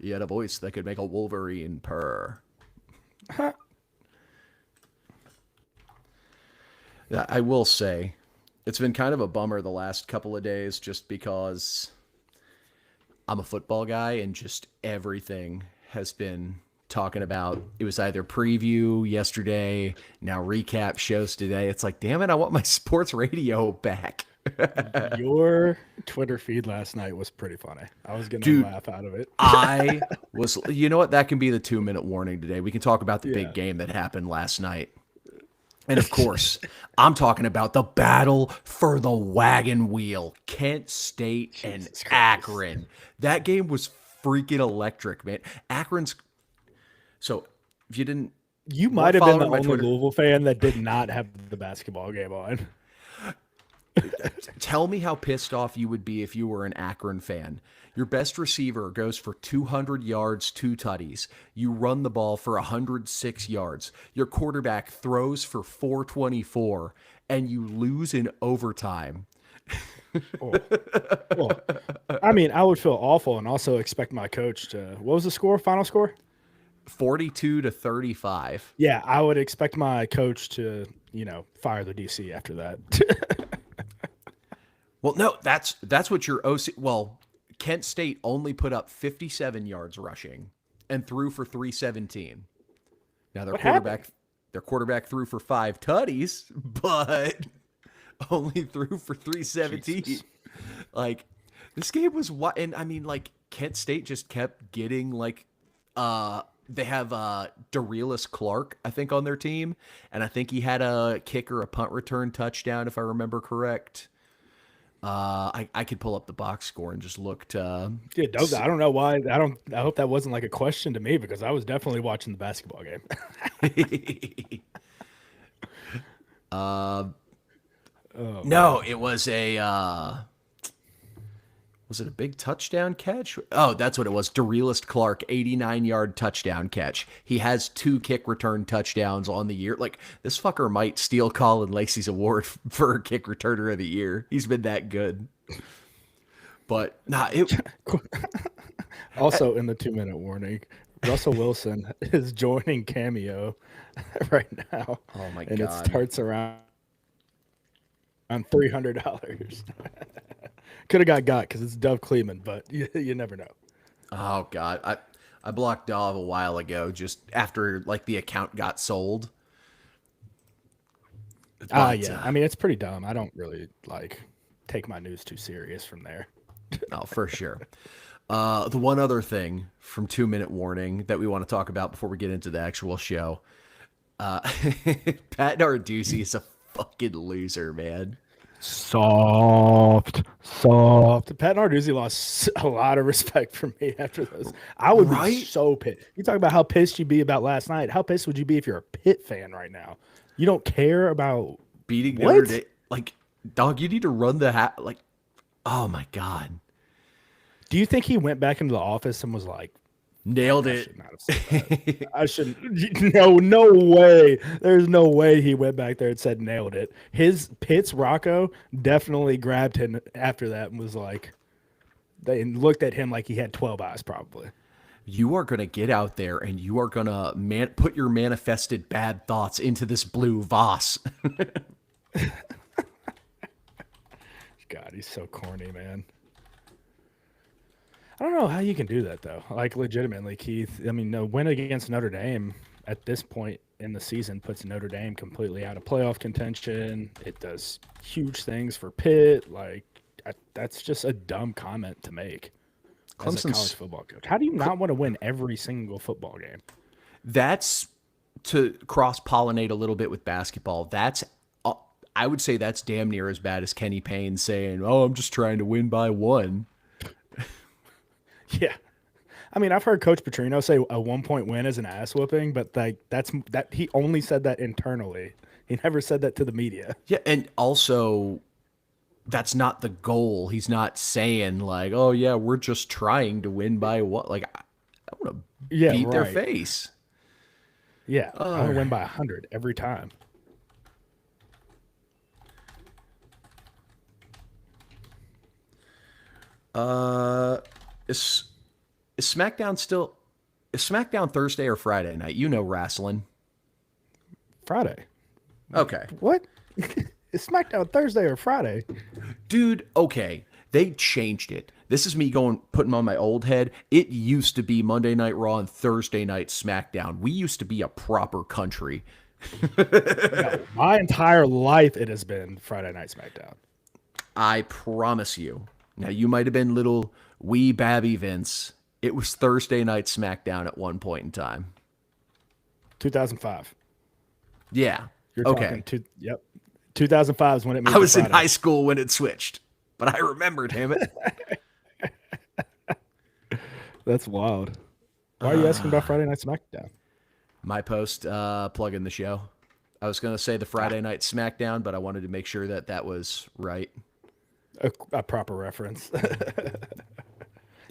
He had a voice that could make a Wolverine purr. Yeah, I will say, it's been kind of a bummer the last couple of days just because I'm a football guy and just everything has been talking about. It was either preview yesterday, now recap shows today. It's like, damn it, I want my sports radio back. Your Twitter feed last night was pretty funny. I was getting a Dude, laugh out of it. I was, you know what? That can be the 2 minute warning today. We can talk about the big Yeah. game that happened last night. And of course, I'm talking about the battle for the wagon wheel, Kent State and Jesus Christ. Akron. That game was freaking electric, man. Akron's, so if you didn't, You might weren't have been the following my only Twitter, Louisville fan that did not have the basketball game on. tell me how pissed off you would be if you were an Akron fan. Your best receiver goes for 200 yards, 2 tutties. You run the ball for 106 yards. Your quarterback throws for 424, and you lose in overtime. Oh. Well, I mean, I would feel awful and also expect my coach to. What was the score? Final score? 42-35. Yeah, I would expect my coach to, fire the DC after that. Well, no, that's what your OC. Well, Kent State only put up 57 yards rushing and threw for 317. Now What happened? their quarterback threw for 5 tutties, but only threw for 317. Jesus. Like this game was what, and I mean, like Kent State just kept getting like, they have Darelis Clark, I think, on their team, and I think he had a kick or a punt return touchdown, if I remember correct. I could pull up the box score and just look to. Yeah, I don't know why. I hope that wasn't like a question to me because I was definitely watching the basketball game. Oh, No, it was a. Was it a big touchdown catch? Oh, that's what it was. Darelis Clark, 89-yard touchdown catch. He has 2 kick return touchdowns on the year. Like, this fucker might steal Colin Lacey's award for kick returner of the year. He's been that good. But, nah, also, in the 2-minute warning, Russell Wilson is joining Cameo right now. oh my And it God. starts around $300. Could have got because it's Dove Kleeman, but you never know. Oh, God. I blocked Dov a while ago just after, like, the account got sold. But, Yeah. I mean, it's pretty dumb. I don't really take my news too serious from there. oh, for sure. The one other thing from 2 minute warning that we want to talk about before we get into the actual show. Pat Narduzzi is a fucking loser, man. Soft. Pat Narduzzi lost a lot of respect from me after this. I would be Right? so pissed. You talk about how pissed you'd be about last night. How pissed would you be if you're a Pitt fan right now? You don't care about Beating what? Notre Dame. Like, dog, you need to run the like, oh my God. Do you think he went back into the office and was like, Nailed I it. should not have said that. I shouldn't. No way. There's no way he went back there and said nailed it. Pitt's Rocco definitely grabbed him after that and was like, they looked at him like he had 12 eyes probably. You are going to get out there and you are going to put your manifested bad thoughts into this blue Voss. God, he's so corny, man. I don't know how you can do that though. Like legitimately, Keith. I mean, no win against Notre Dame at this point in the season puts Notre Dame completely out of playoff contention. It does huge things for Pitt. Like that's just a dumb comment to make as a Clemson's college football coach. How do you not want to win every single football game? That's to cross pollinate a little bit with basketball. I would say that's damn near as bad as Kenny Payne saying, "Oh, I'm just trying to win by 1." Yeah. I mean, I've heard Coach Petrino say a 1-point win is an ass whooping, but that's he only said that internally. He never said that to the media. Yeah, and also that's not the goal. He's not saying like, "Oh yeah, we're just trying to win by 1." Like I want to Yeah, beat their right. face. Yeah, I want to win by 100 every time. It's Is SmackDown still is SmackDown Thursday or Friday night? You know wrestling. Friday. Okay. What? Is SmackDown Thursday or Friday? Dude, okay. They changed it. This is me putting on my old head. It used to be Monday Night Raw and Thursday Night SmackDown. We used to be a proper country. No, my entire life it has been Friday Night SmackDown. I promise you. Now, you might have been little wee babby Vince. It was Thursday Night SmackDown at one point in time. 2005. Yeah. You're okay. talking 2005 is when it moved I was to in Friday. high school when it switched, but I remember, damn it. That's wild. Why are you asking about Friday Night SmackDown? My post plugging the show. I was going to say the Friday Night SmackDown, but I wanted to make sure that was right. A proper reference.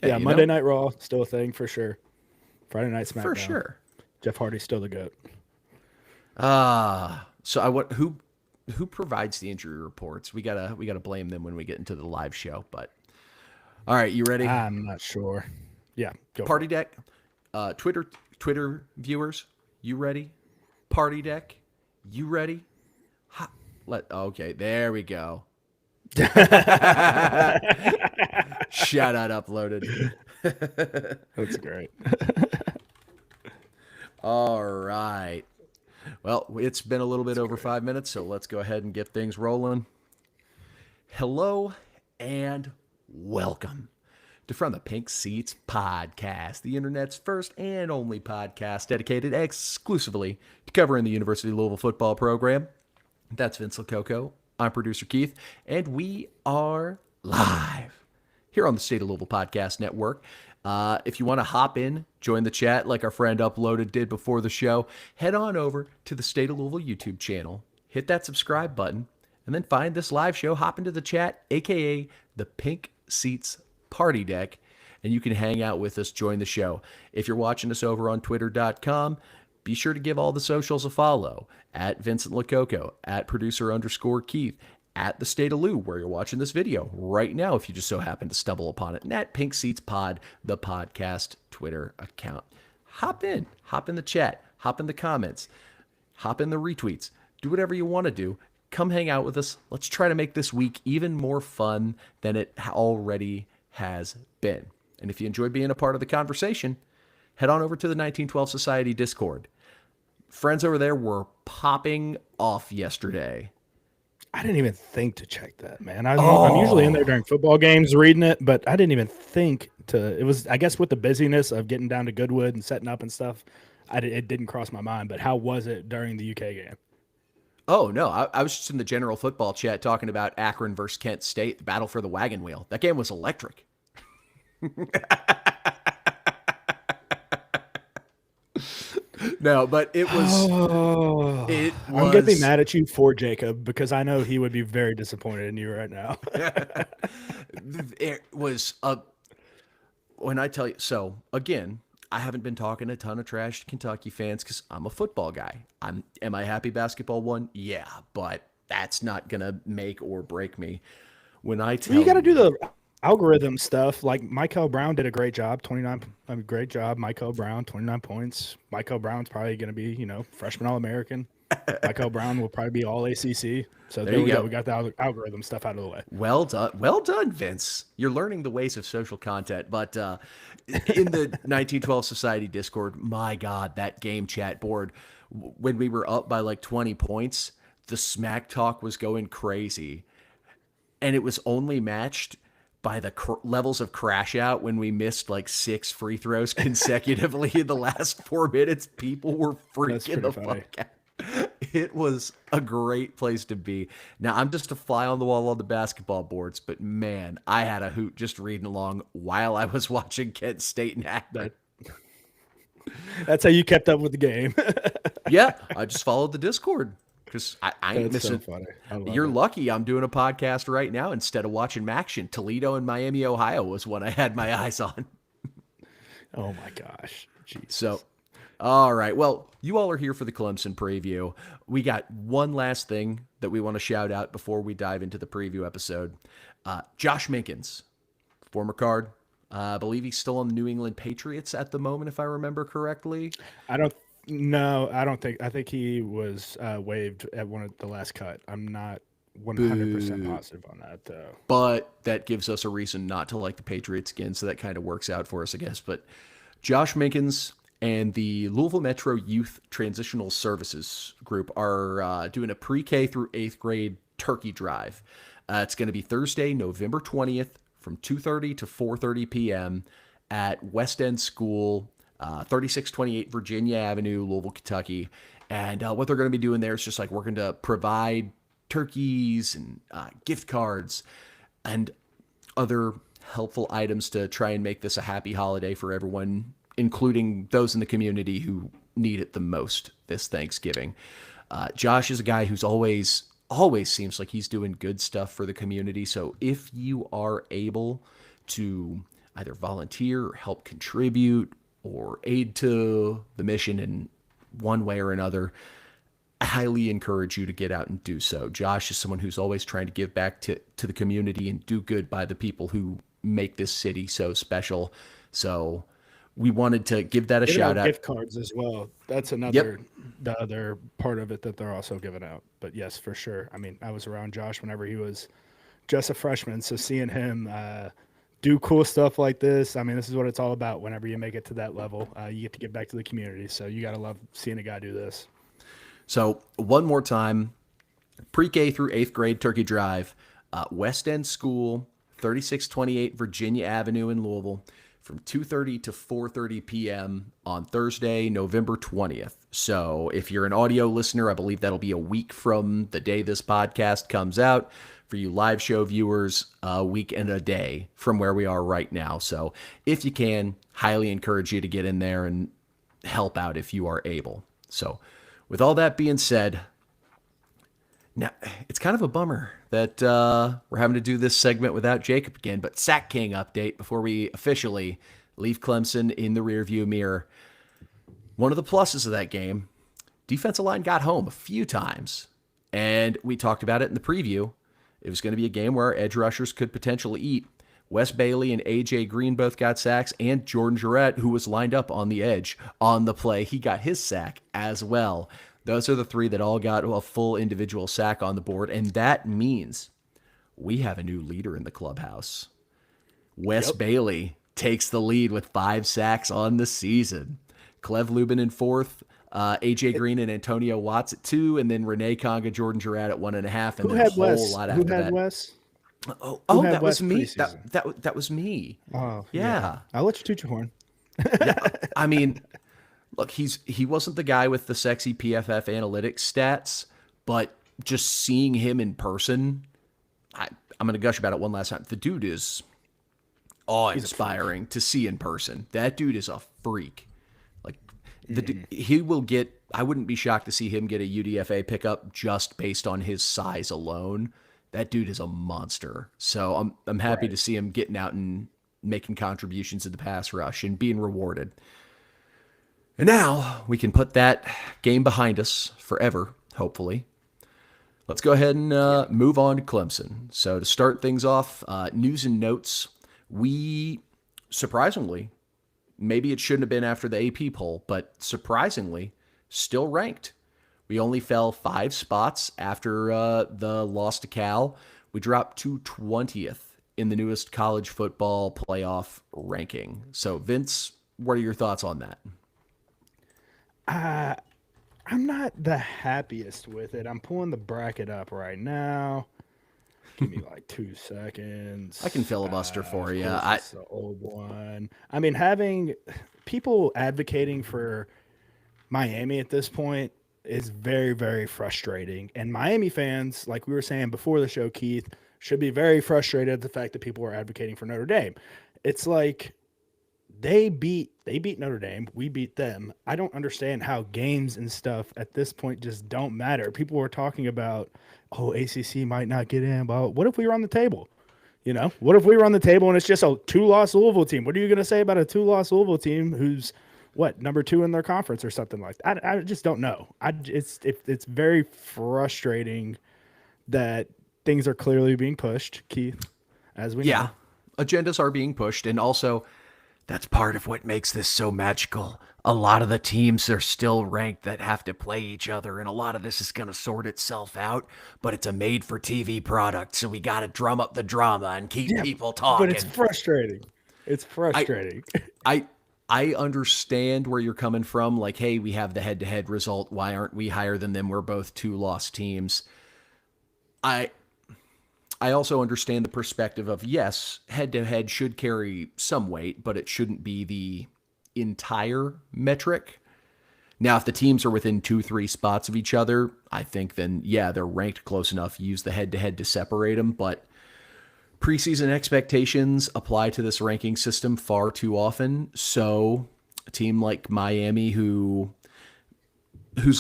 Yeah, Monday Night Raw, still a thing for sure. Friday Night SmackDown. For sure. Jeff Hardy's still the GOAT. So who provides the injury reports? We gotta blame them when we get into the live show. But all right, you ready? I'm not sure. Yeah, go Party Deck, Twitter viewers, you ready? Party Deck, you ready? Okay, there we go. Shout out uploaded. That's great. All right. Well, it's been a little bit over 5 minutes, so let's go ahead and get things rolling. Hello and welcome to From the Pink Seats Podcast, the internet's first and only podcast dedicated exclusively to covering the University of Louisville football program. That's Vince Lococo. I'm producer Keith, and we are live here on the State of Louisville Podcast Network. If you want to hop in, join the chat like our friend Uploaded did before the show, head on over to the State of Louisville YouTube channel, hit that subscribe button, and then find this live show, hop into the chat, aka the Pink Seats Party Deck, and you can hang out with us, join the show. If you're watching us over on twitter.com, be sure to give all the socials a follow, at Vincent Lococo, at producer_Keith, at the State of Lou, where you're watching this video right now, if you just so happen to stumble upon it, and at Pink Seats Pod, the podcast Twitter account. Hop in the chat, hop in the comments, hop in the retweets, do whatever you want to do. Come hang out with us. Let's try to make this week even more fun than it already has been. And if you enjoy being a part of the conversation, head on over to the 1912 Society Discord. Friends over there were popping off yesterday. I didn't even think to check that, man. I'm usually in there during football games reading it, but I didn't even think to. It was, I guess, with the busyness of getting down to Goodwood and setting up and stuff, it didn't cross my mind. But how was it during the UK game? Oh, no. I was just in the general football chat talking about Akron versus Kent State, the battle for the wagon wheel. That game was electric. No, but it was. I'm going to be mad at you for Jacob because I know he would be very disappointed in you right now. It was when I tell you. So again, I haven't been talking a ton of trash to Kentucky fans because I'm a football guy. Am I happy basketball won? Yeah, but that's not gonna make or break me. When I tell you got to do the algorithm stuff. Like Michael Brown did a great job. Great job. Michael Brown, 29 points. Michael Brown's probably going to be, freshman All-American. Michael Brown will probably be all ACC. So there we go. We got the algorithm stuff out of the way. Well done, Vince. You're learning the ways of social content. But in the 1912 Society Discord, my God, that game chat board, when we were up by like 20 points, the smack talk was going crazy. And it was only matched by the levels of crash out when we missed like 6 free throws consecutively in the last 4 minutes. People were freaking the fuck out. It was a great place to be. Now, I'm just a fly on the wall on the basketball boards, but man, I had a hoot just reading along while I was watching Kent State and Akron. That's how you kept up with the game. Yeah, I just followed the Discord. Because I ain't missing. So You're lucky I'm doing a podcast right now instead of watching Maction. Toledo and Miami, Ohio was what I had my eyes on. Oh, my gosh. Jesus. So, all right. Well, you all are here for the Clemson preview. We got one last thing that we want to shout out before we dive into the preview episode. Josh Minkins, former Card, I believe he's still on the New England Patriots at the moment, if I remember correctly. I don't. No, I don't think. I think he was waived at one of the last cut. I'm not 100% Boo. positive on that though. But that gives us a reason not to like the Patriots again, so that kind of works out for us, I guess. But Josh Minkins and the Louisville Metro Youth Transitional Services Group are doing a pre-K through eighth grade turkey drive. It's going to be Thursday, November 20th, from 2:30 to 4:30 p.m. at West End School, 3628 Virginia Avenue, Louisville, Kentucky. And what they're going to be doing there is just like working to provide turkeys and gift cards and other helpful items to try and make this a happy holiday for everyone, including those in the community who need it the most this Thanksgiving. Josh is a guy who's always seems like he's doing good stuff for the community. So if you are able to either volunteer or help contribute or aid to the mission in one way or another, I highly encourage you to get out and do so. Josh is someone who's always trying to give back to the community and do good by the people who make this city so special. So we wanted to give that a shout out. Gift cards as well. That's another the other part of it that they're also giving out. But yes, for sure. I mean, I was around Josh whenever he was just a freshman, so seeing him do cool stuff like this, I mean, this is what it's all about. Whenever you make it to that level, you get to give back to the community. So you got to love seeing a guy do this. So one more time, pre-K through eighth grade turkey drive, West End School, 3628 Virginia Avenue in Louisville, from 2:30 to 4:30 p.m. on Thursday, November 20th. So if you're an audio listener, I believe that'll be a week from the day this podcast comes out. For you live show viewers, a week and a day from where we are right now. So if you can, highly encourage you to get in there and help out if you are able. So with all that being said, now it's kind of a bummer that we're having to do this segment without Jacob again, but Sack King update before we officially leave Clemson in the rearview mirror. One of the pluses of that game, defensive line got home a few times, and we talked about it in the preview. It was going to be a game where our edge rushers could potentially eat. Wes Bailey and A.J. Green both got sacks, and Jordan Jarrett, who was lined up on the edge on the play, he got his sack as well. Those are the three that all got a full individual sack on the board, and that means we have a new leader in the clubhouse. Wes Bailey takes the lead with 5 sacks on the season. Clev Lubin in fourth, A.J. Green and Antonio Watts at 2, and then Renee Conga, Jordan Jarrett at 1.5, and then a whole lot after that. Who had Wes? That was me. That was me. Oh, yeah. I'll let you toot your horn. Yeah, I mean, look, he wasn't the guy with the sexy PFF analytics stats, but just seeing him in person, I'm going to gush about it one last time. The dude is awe-inspiring to see in person. That dude is a freak. Like, he will get. I wouldn't be shocked to see him get a UDFA pickup just based on his size alone. That dude is a monster. So I'm happy to see him getting out and making contributions in the pass rush and being rewarded. And now we can put that game behind us forever, hopefully. Let's go ahead and move on to Clemson. So to start things off, news and notes. We, surprisingly, maybe it shouldn't have been after the AP poll, but surprisingly, still ranked. We only fell 5 spots after the loss to Cal. We dropped to 20th in the newest college football playoff ranking. So, Vince, what are your thoughts on that? I'm not the happiest with it. I'm pulling the bracket up right now. Give me like 2 seconds. I can filibuster for you. It's the old one. I mean, having people advocating for Miami at this point is very, very frustrating. And Miami fans, like we were saying before the show, Keith, should be very frustrated at the fact that people are advocating for Notre Dame. It's like they beat Notre Dame. We beat them. I don't understand how games and stuff at this point just don't matter. People were talking about, ACC might not get in, but what if we were on the table? You know, what if we were on the table and it's just a 2-loss Louisville team? What are you going to say about a 2-loss Louisville team who's number 2 in their conference or something like that? I just don't know. It's very frustrating that things are clearly being pushed, Keith, as we know. agendas are being pushed, and also that's part of what makes this so magical. A lot of the teams are still ranked that have to play each other, and a lot of this is going to sort itself out, but it's a made for TV product, so we got to drum up the drama and keep people talking. But it's frustrating. It's I frustrating. I I understand where you're coming from. Like, hey, we have the head-to-head result. Why aren't we higher than them? We're both two lost teams. I I also understand the perspective of, yes, head-to-head should carry some weight, but it shouldn't be the entire metric. Now, if the teams are within 2-3 spots of each other, I think then, yeah, they're ranked close enough. Use the head-to-head to separate them, but preseason expectations apply to this ranking system far too often. So a team like Miami, whose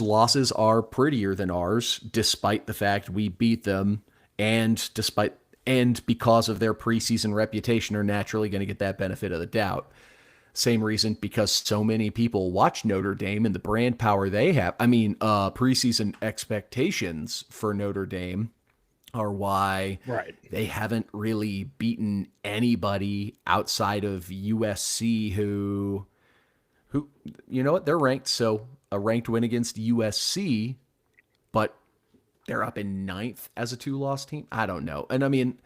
losses are prettier than ours, despite the fact we beat them, and because of their preseason reputation, are naturally going to get that benefit of the doubt. Same reason, because so many people watch Notre Dame and the brand power they have. I mean, preseason expectations for Notre Dame are why they haven't really beaten anybody outside of USC, who you know what, they're ranked. So a ranked win against USC, but they're up in 9th as a 2-loss team. I don't know. And I mean,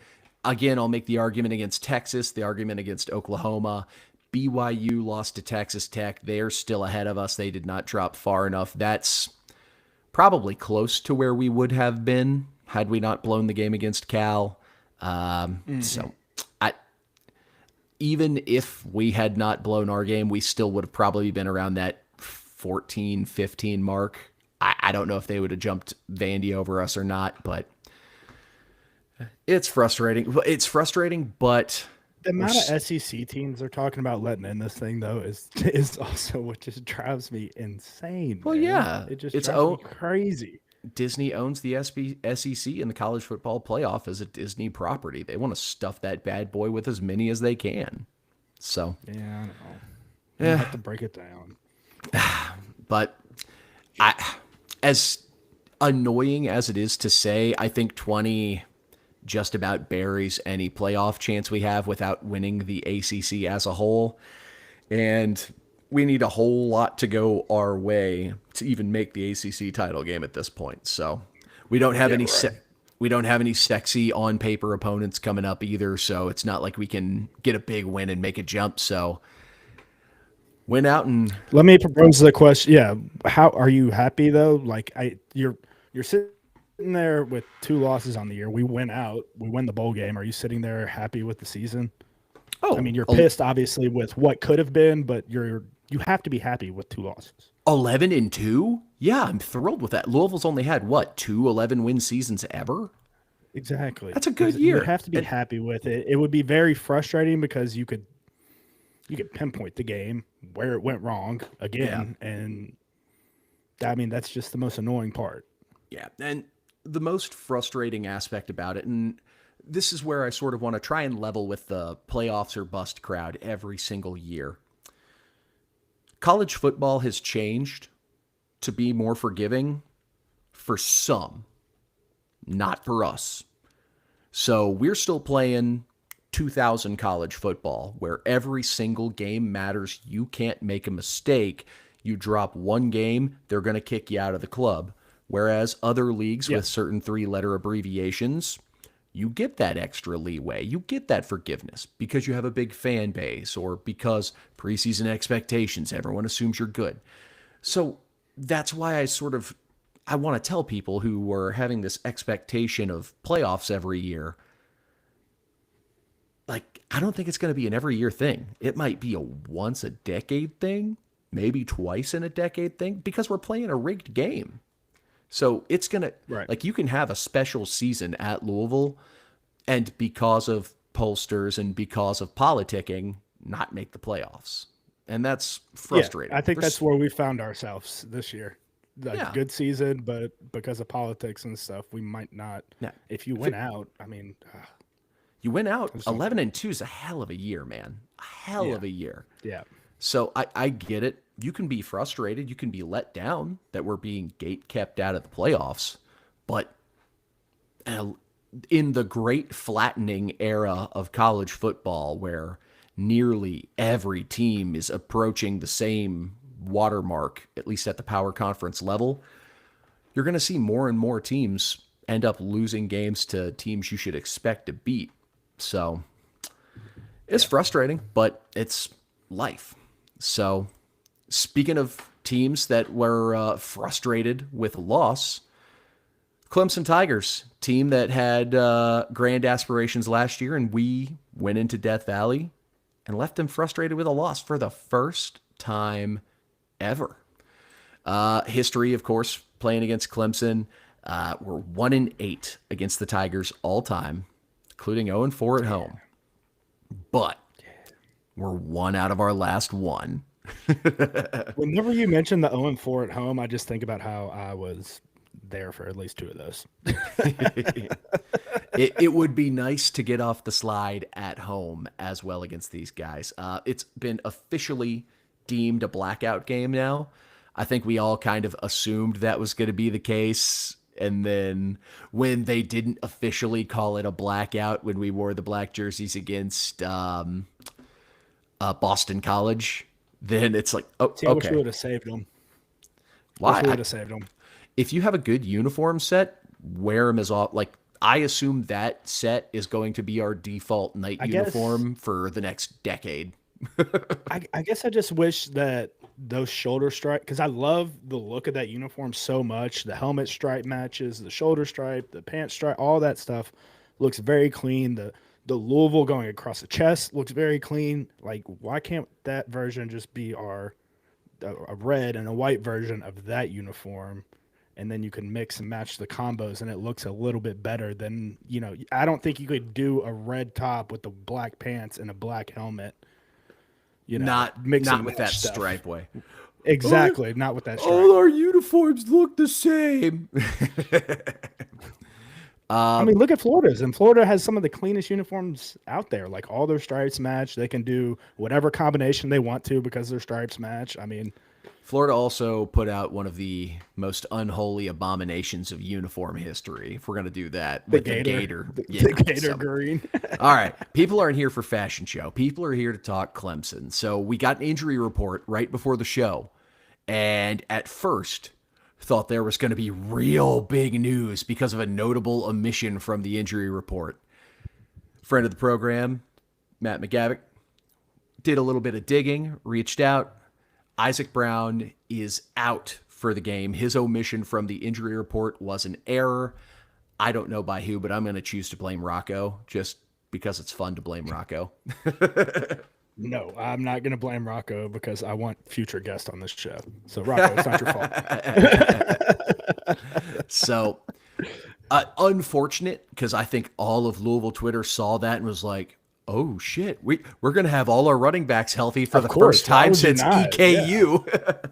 again, I'll make the argument against Texas, the argument against Oklahoma. BYU lost to Texas Tech. They're still ahead of us. They did not drop far enough. That's probably close to where we would have been had we not blown the game against Cal. So even if we had not blown our game, we still would have probably been around that 14, 15 mark. I don't know if they would have jumped Vandy over us or not, but it's frustrating. It's frustrating, but the amount of SEC teams are talking about letting in this thing, though, is also what just drives me insane. Well, man. yeah, it just drives me crazy. Disney owns the SEC, and the college football playoff is a Disney property. They want to stuff that bad boy with as many as they can. So yeah, I know. You have to break it down. But as annoying as it is to say, I think 20 just about buries any playoff chance we have without winning the ACC as a whole. And we need a whole lot to go our way to even make the ACC title game at this point. So we don't have we don't have any sexy on paper opponents coming up either. So it's not like we can get a big win and make a jump. So win out and let me propose the question. Yeah. How are you happy though? Like you're sitting there with 2 losses on the year. We win out. We win the bowl game. Are you sitting there happy with the season? Oh, I mean, you're pissed obviously with what could have been, but you have to be happy with 2 losses. 11-2? Yeah, I'm thrilled with that. Louisville's only had what, 2 11-win seasons ever? Exactly. That's a good year. You have to be happy with it. It would be very frustrating because you could pinpoint the game where it went wrong again, and I mean that's just the most annoying part. Yeah, and the most frustrating aspect about it, and this is where I sort of want to try and level with the playoffs or bust crowd every single year. College football has changed to be more forgiving for some, not for us. So we're still playing 2000 college football where every single game matters. You can't make a mistake. You drop one game, they're going to kick you out of the club. Whereas other leagues with certain 3-letter abbreviations, you get that extra leeway. You get that forgiveness because you have a big fan base or because preseason expectations, everyone assumes you're good. So that's why I want to tell people who are having this expectation of playoffs every year, like, I don't think it's going to be an every year thing. It might be a once a decade thing, maybe twice in a decade thing, because we're playing a rigged game. So it's going to, like, you can have a special season at Louisville and because of pollsters and because of politicking, not make the playoffs. And that's frustrating. Yeah, I think that's where we found ourselves this year. Good season, but because of politics and stuff, we might not. Yeah. If you win out, I mean. You win out. 11-2 is a hell of a year, man. A hell of a year. Yeah. So I get it. You can be frustrated. You can be let down that we're being gate kept out of the playoffs. But in the great flattening era of college football, where nearly every team is approaching the same watermark, at least at the power conference level, you're going to see more and more teams end up losing games to teams you should expect to beat. So it's frustrating, but it's life. So speaking of teams that were frustrated with a loss, Clemson Tigers, team that had grand aspirations last year, and we went into Death Valley and left them frustrated with a loss for the first time ever. History, of course, playing against Clemson. We're 1-8 against the Tigers all time, including 0-4 at home. But we're one out of our last one. Whenever you mention the 0-4 at home, I just think about how I was there for at least two of those. It would be nice to get off the slide at home as well against these guys. It's been officially deemed a blackout game now. I think we all kind of assumed that was going to be the case. And then when they didn't officially call it a blackout, when we wore the black jerseys against Boston College, then it's like, oh, See, I wish we okay. would have saved them. Why? Wish we would have saved them. If you have a good uniform set, wear them as all. Like, I assume that set is going to be our default night uniform for the next decade. I guess I just wish that those shoulder stripe, because I love the look of that uniform so much. The helmet stripe matches, the shoulder stripe, the pants stripe, all that stuff looks very clean. The Louisville going across the chest looks very clean. Like, why can't that version just be a red and a white version of that uniform? And then you can mix and match the combos, and it looks a little bit better than, I don't think you could do a red top with the black pants and a black helmet. Not with that stuff. stripe way. Exactly, not with that stripe. All our uniforms look the same. I mean, look at Florida's, and Florida has some of the cleanest uniforms out there. Like, all their stripes match. They can do whatever combination they want to because their stripes match. I mean, Florida also put out one of the most unholy abominations of uniform history, if we're going to do that, with the gator. The gator green. All right. People aren't here for fashion show. People are here to talk Clemson. So we got an injury report right before the show. And at first, thought there was going to be real big news because of a notable omission from the injury report. Friend of the program, Matt McGavick, did a little bit of digging, reached out. Isaac Brown is out for the game. His omission from the injury report was an error. I don't know by who, but I'm going to choose to blame Rocco just because it's fun to blame Rocco. No, I'm not going to blame Rocco because I want future guests on this show. So, Rocco, it's not your fault. So, unfortunate, because I think all of Louisville Twitter saw that and was like, oh, shit, we're going to have all our running backs healthy for the first time since EKU.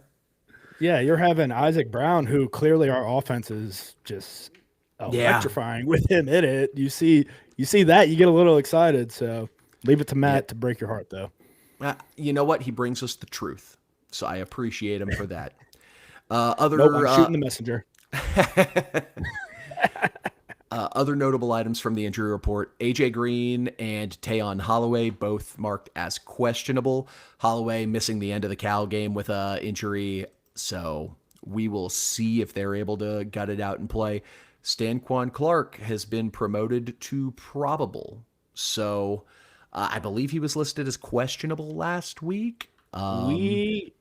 Yeah, you're having Isaac Brown, who clearly our offense is just electrifying with him in it. You see that, you get a little excited. So leave it to Matt to break your heart, though. You know what? He brings us the truth. So I appreciate him for that. I'm shooting the messenger. Other notable items from the injury report, A.J. Green and Tayon Holloway both marked as questionable. Holloway missing the end of the Cal game with an injury, so we will see if they're able to gut it out and play. Stanquan Clark has been promoted to probable, so I believe he was listed as questionable last week. We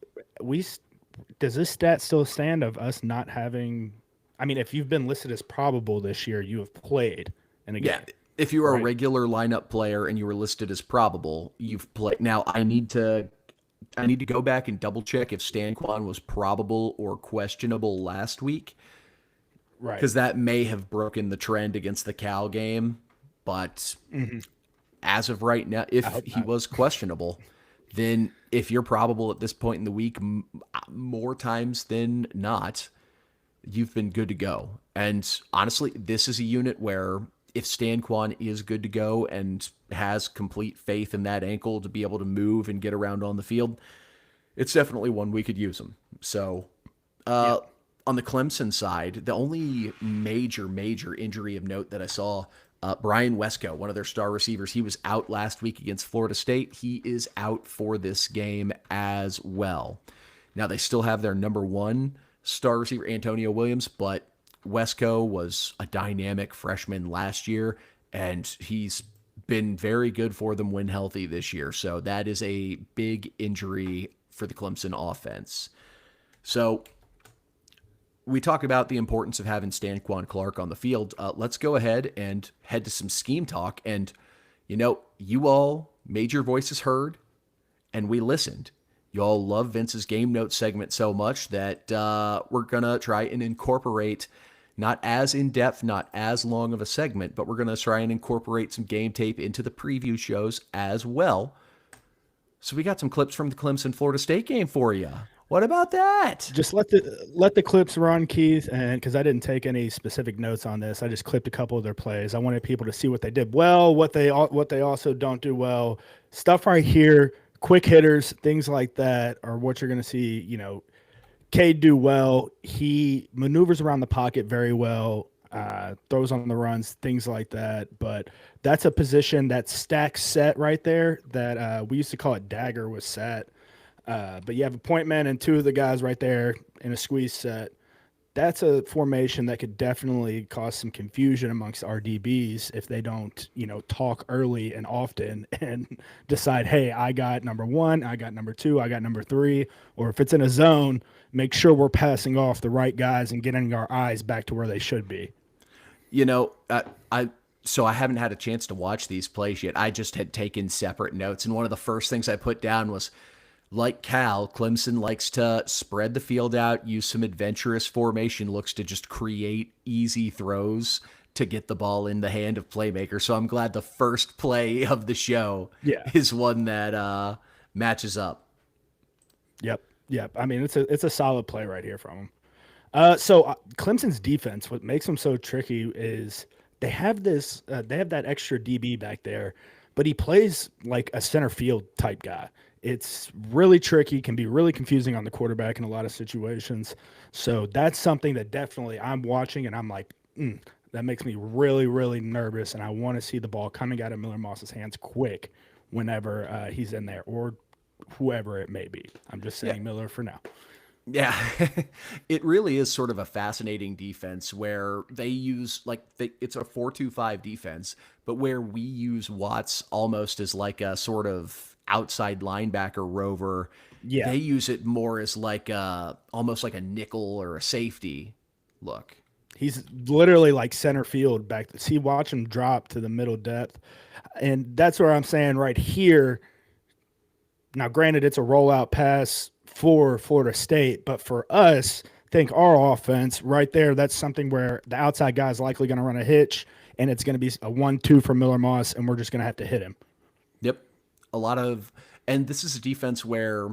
does this stat still stand of us not having? I mean, if you've been listed as probable this year, you have played in a game. Yeah, if you are a regular lineup player and you were listed as probable, you've played. Now, I need to go back and double check if Stanquan was probable or questionable last week. Right. Because that may have broken the trend against the Cal game. But as of right now, if he was questionable, then if you're probable at this point in the week, more times than not, you've been good to go. And honestly, this is a unit where if Stanquan is good to go and has complete faith in that ankle to be able to move and get around on the field, it's definitely one we could use him. So on the Clemson side, the only major injury of note that I saw, Brian Wesco, one of their star receivers, he was out last week against Florida State. He is out for this game as well. Now, they still have their number one star receiver, Antonio Williams, but Wesco was a dynamic freshman last year, and he's been very good for them when healthy this year. So that is a big injury for the Clemson offense. So we talk about the importance of having Stanquan Clark on the field. Let's go ahead and head to some scheme talk. And, you all made your voices heard, and we listened. You all love Vince's game notes segment so much that we're going to try and incorporate, not as in-depth, not as long of a segment, but we're going to try and incorporate some game tape into the preview shows as well. So we got some clips from the Clemson-Florida State game for you. What about that? Just let the clips run, Keith, and because I didn't take any specific notes on this, I just clipped a couple of their plays. I wanted people to see what they did well, what they also don't do well. Stuff right here, quick hitters, things like that are what you're going to see. Cade do well. He maneuvers around the pocket very well, throws on the runs, things like that. But that's a position that stack set right there that we used to call it dagger was set. But you have a point man and two of the guys right there in a squeeze set. That's a formation that could definitely cause some confusion amongst our DBs if they don't, talk early and often and decide, hey, I got number one, I got number two, I got number three. Or if it's in a zone, make sure we're passing off the right guys and getting our eyes back to where they should be. So I haven't had a chance to watch these plays yet. I just had taken separate notes. And one of the first things I put down was, like Cal, Clemson likes to spread the field out, use some adventurous formation, looks to just create easy throws to get the ball in the hand of playmakers. So I'm glad the first play of the show is one that matches up. Yep. I mean, it's a solid play right here from him. So Clemson's defense, what makes them so tricky is they have that extra DB back there, but he plays like a center field type guy. It's really tricky, can be really confusing on the quarterback in a lot of situations. So that's something that definitely I'm watching and I'm like, that makes me really, really nervous. And I want to see the ball coming out of Miller Moss's hands quick whenever he's in there or whoever it may be. I'm just saying Miller for now. Yeah, it really is sort of a fascinating defense where they use it's a 4-2-5 defense, but where we use Watts almost as like a sort of outside linebacker rover. Yeah, they use it more as almost like a nickel or a safety look. He's literally like center field back. See, watch him drop to the middle depth, and that's where I'm saying right here. Now, granted, it's a rollout pass for Florida State, but for us, think our offense right there, that's something where the outside guy is likely going to run a hitch, and it's going to be a 1-2 from Miller Moss, and we're just going to have to hit him. Yep. And this is a defense where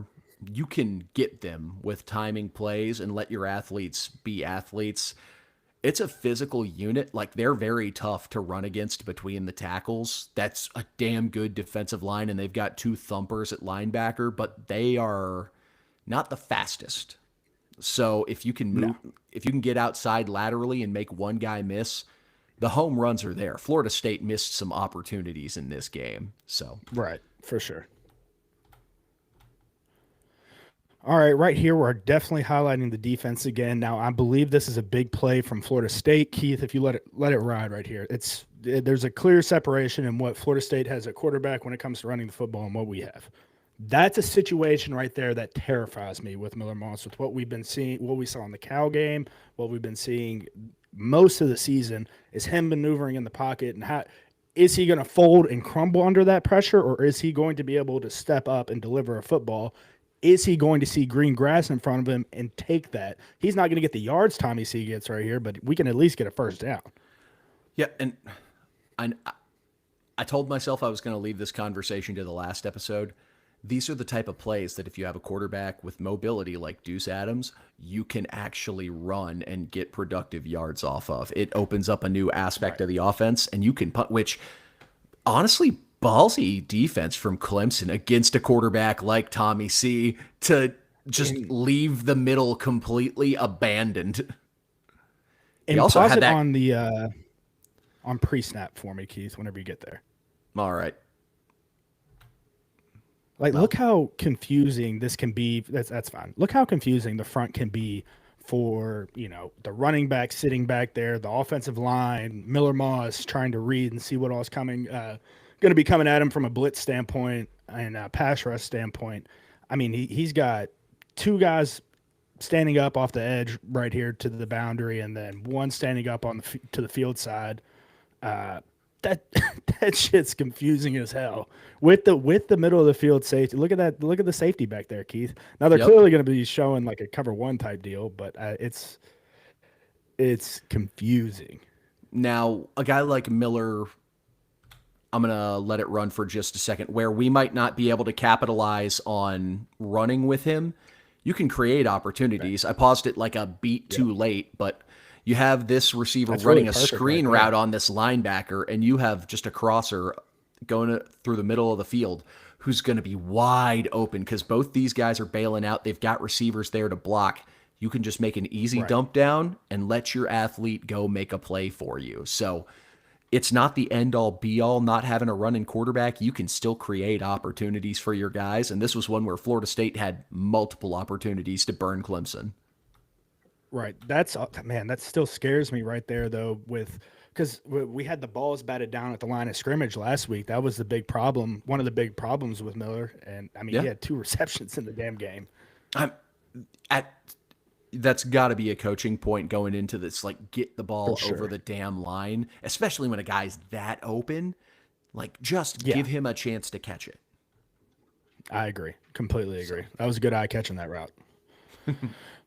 you can get them with timing plays and let your athletes be athletes. It's a physical unit. They're very tough to run against between the tackles. That's a damn good defensive line, and they've got two thumpers at linebacker, but they are not the fastest. So if you can if you can get outside laterally and make one guy miss, the home runs are there. Florida State missed some opportunities in this game. So right, for sure. All right, right here, we're definitely highlighting the defense again. Now, I believe this is a big play from Florida State. Keith, if you let it ride right here. There's a clear separation in what Florida State has at quarterback when it comes to running the football and what we have. That's a situation right there that terrifies me with Miller Moss, with what we've been seeing, what we saw in the Cal game, what we've been seeing most of the season is him maneuvering in the pocket. And how is he going to fold and crumble under that pressure, or is he going to be able to step up and deliver a football? Is he going to see green grass in front of him and take that? He's not going to get the yards Tommy C gets right here, but we can at least get a first down. Yeah, and I told myself I was going to leave this conversation to the last episode. These are the type of plays that if you have a quarterback with mobility like Deuce Adams, you can actually run and get productive yards off of. It opens up a new aspect of the offense, and you can punt, which honestly, ballsy defense from Clemson against a quarterback like Tommy C to just leave the middle completely abandoned. And also had that on on pre-snap for me, Keith, whenever you get there. All right. Like, look how confusing this can be. That's fine. Look how confusing the front can be for, the running back sitting back there, the offensive line, Miller Moss trying to read and see what all's coming, going to be coming at him from a blitz standpoint and a pass rush standpoint. I mean, he's got two guys standing up off the edge right here to the boundary, and then one standing up on to the field side. That that shit's confusing as hell with the middle of the field safety. Look at that. Look at the safety back there, Keith. Now they're clearly going to be showing like a cover one type deal, but it's confusing. Now a guy like Miller, I'm going to let it run for just a second, where we might not be able to capitalize on running with him. You can create opportunities. Right. I paused it like a beat too late, but you have this receiver running really a screen route on this linebacker, and you have just a crosser going through the middle of the field who's going to be wide open because both these guys are bailing out. They've got receivers there to block. You can just make an easy dump down and let your athlete go make a play for you. So it's not the end-all, be-all not having a running quarterback. You can still create opportunities for your guys, and this was one where Florida State had multiple opportunities to burn Clemson. Right. That still scares me right there, though, because we had the balls batted down at the line of scrimmage last week. That was the big problem, one of the big problems with Miller. And, he had 2 receptions in the damn game. That's got to be a coaching point going into this, like, get the ball over the damn line, especially when a guy's that open. Like, just give him a chance to catch it. I agree. Completely agree. That was a good eye catching that route.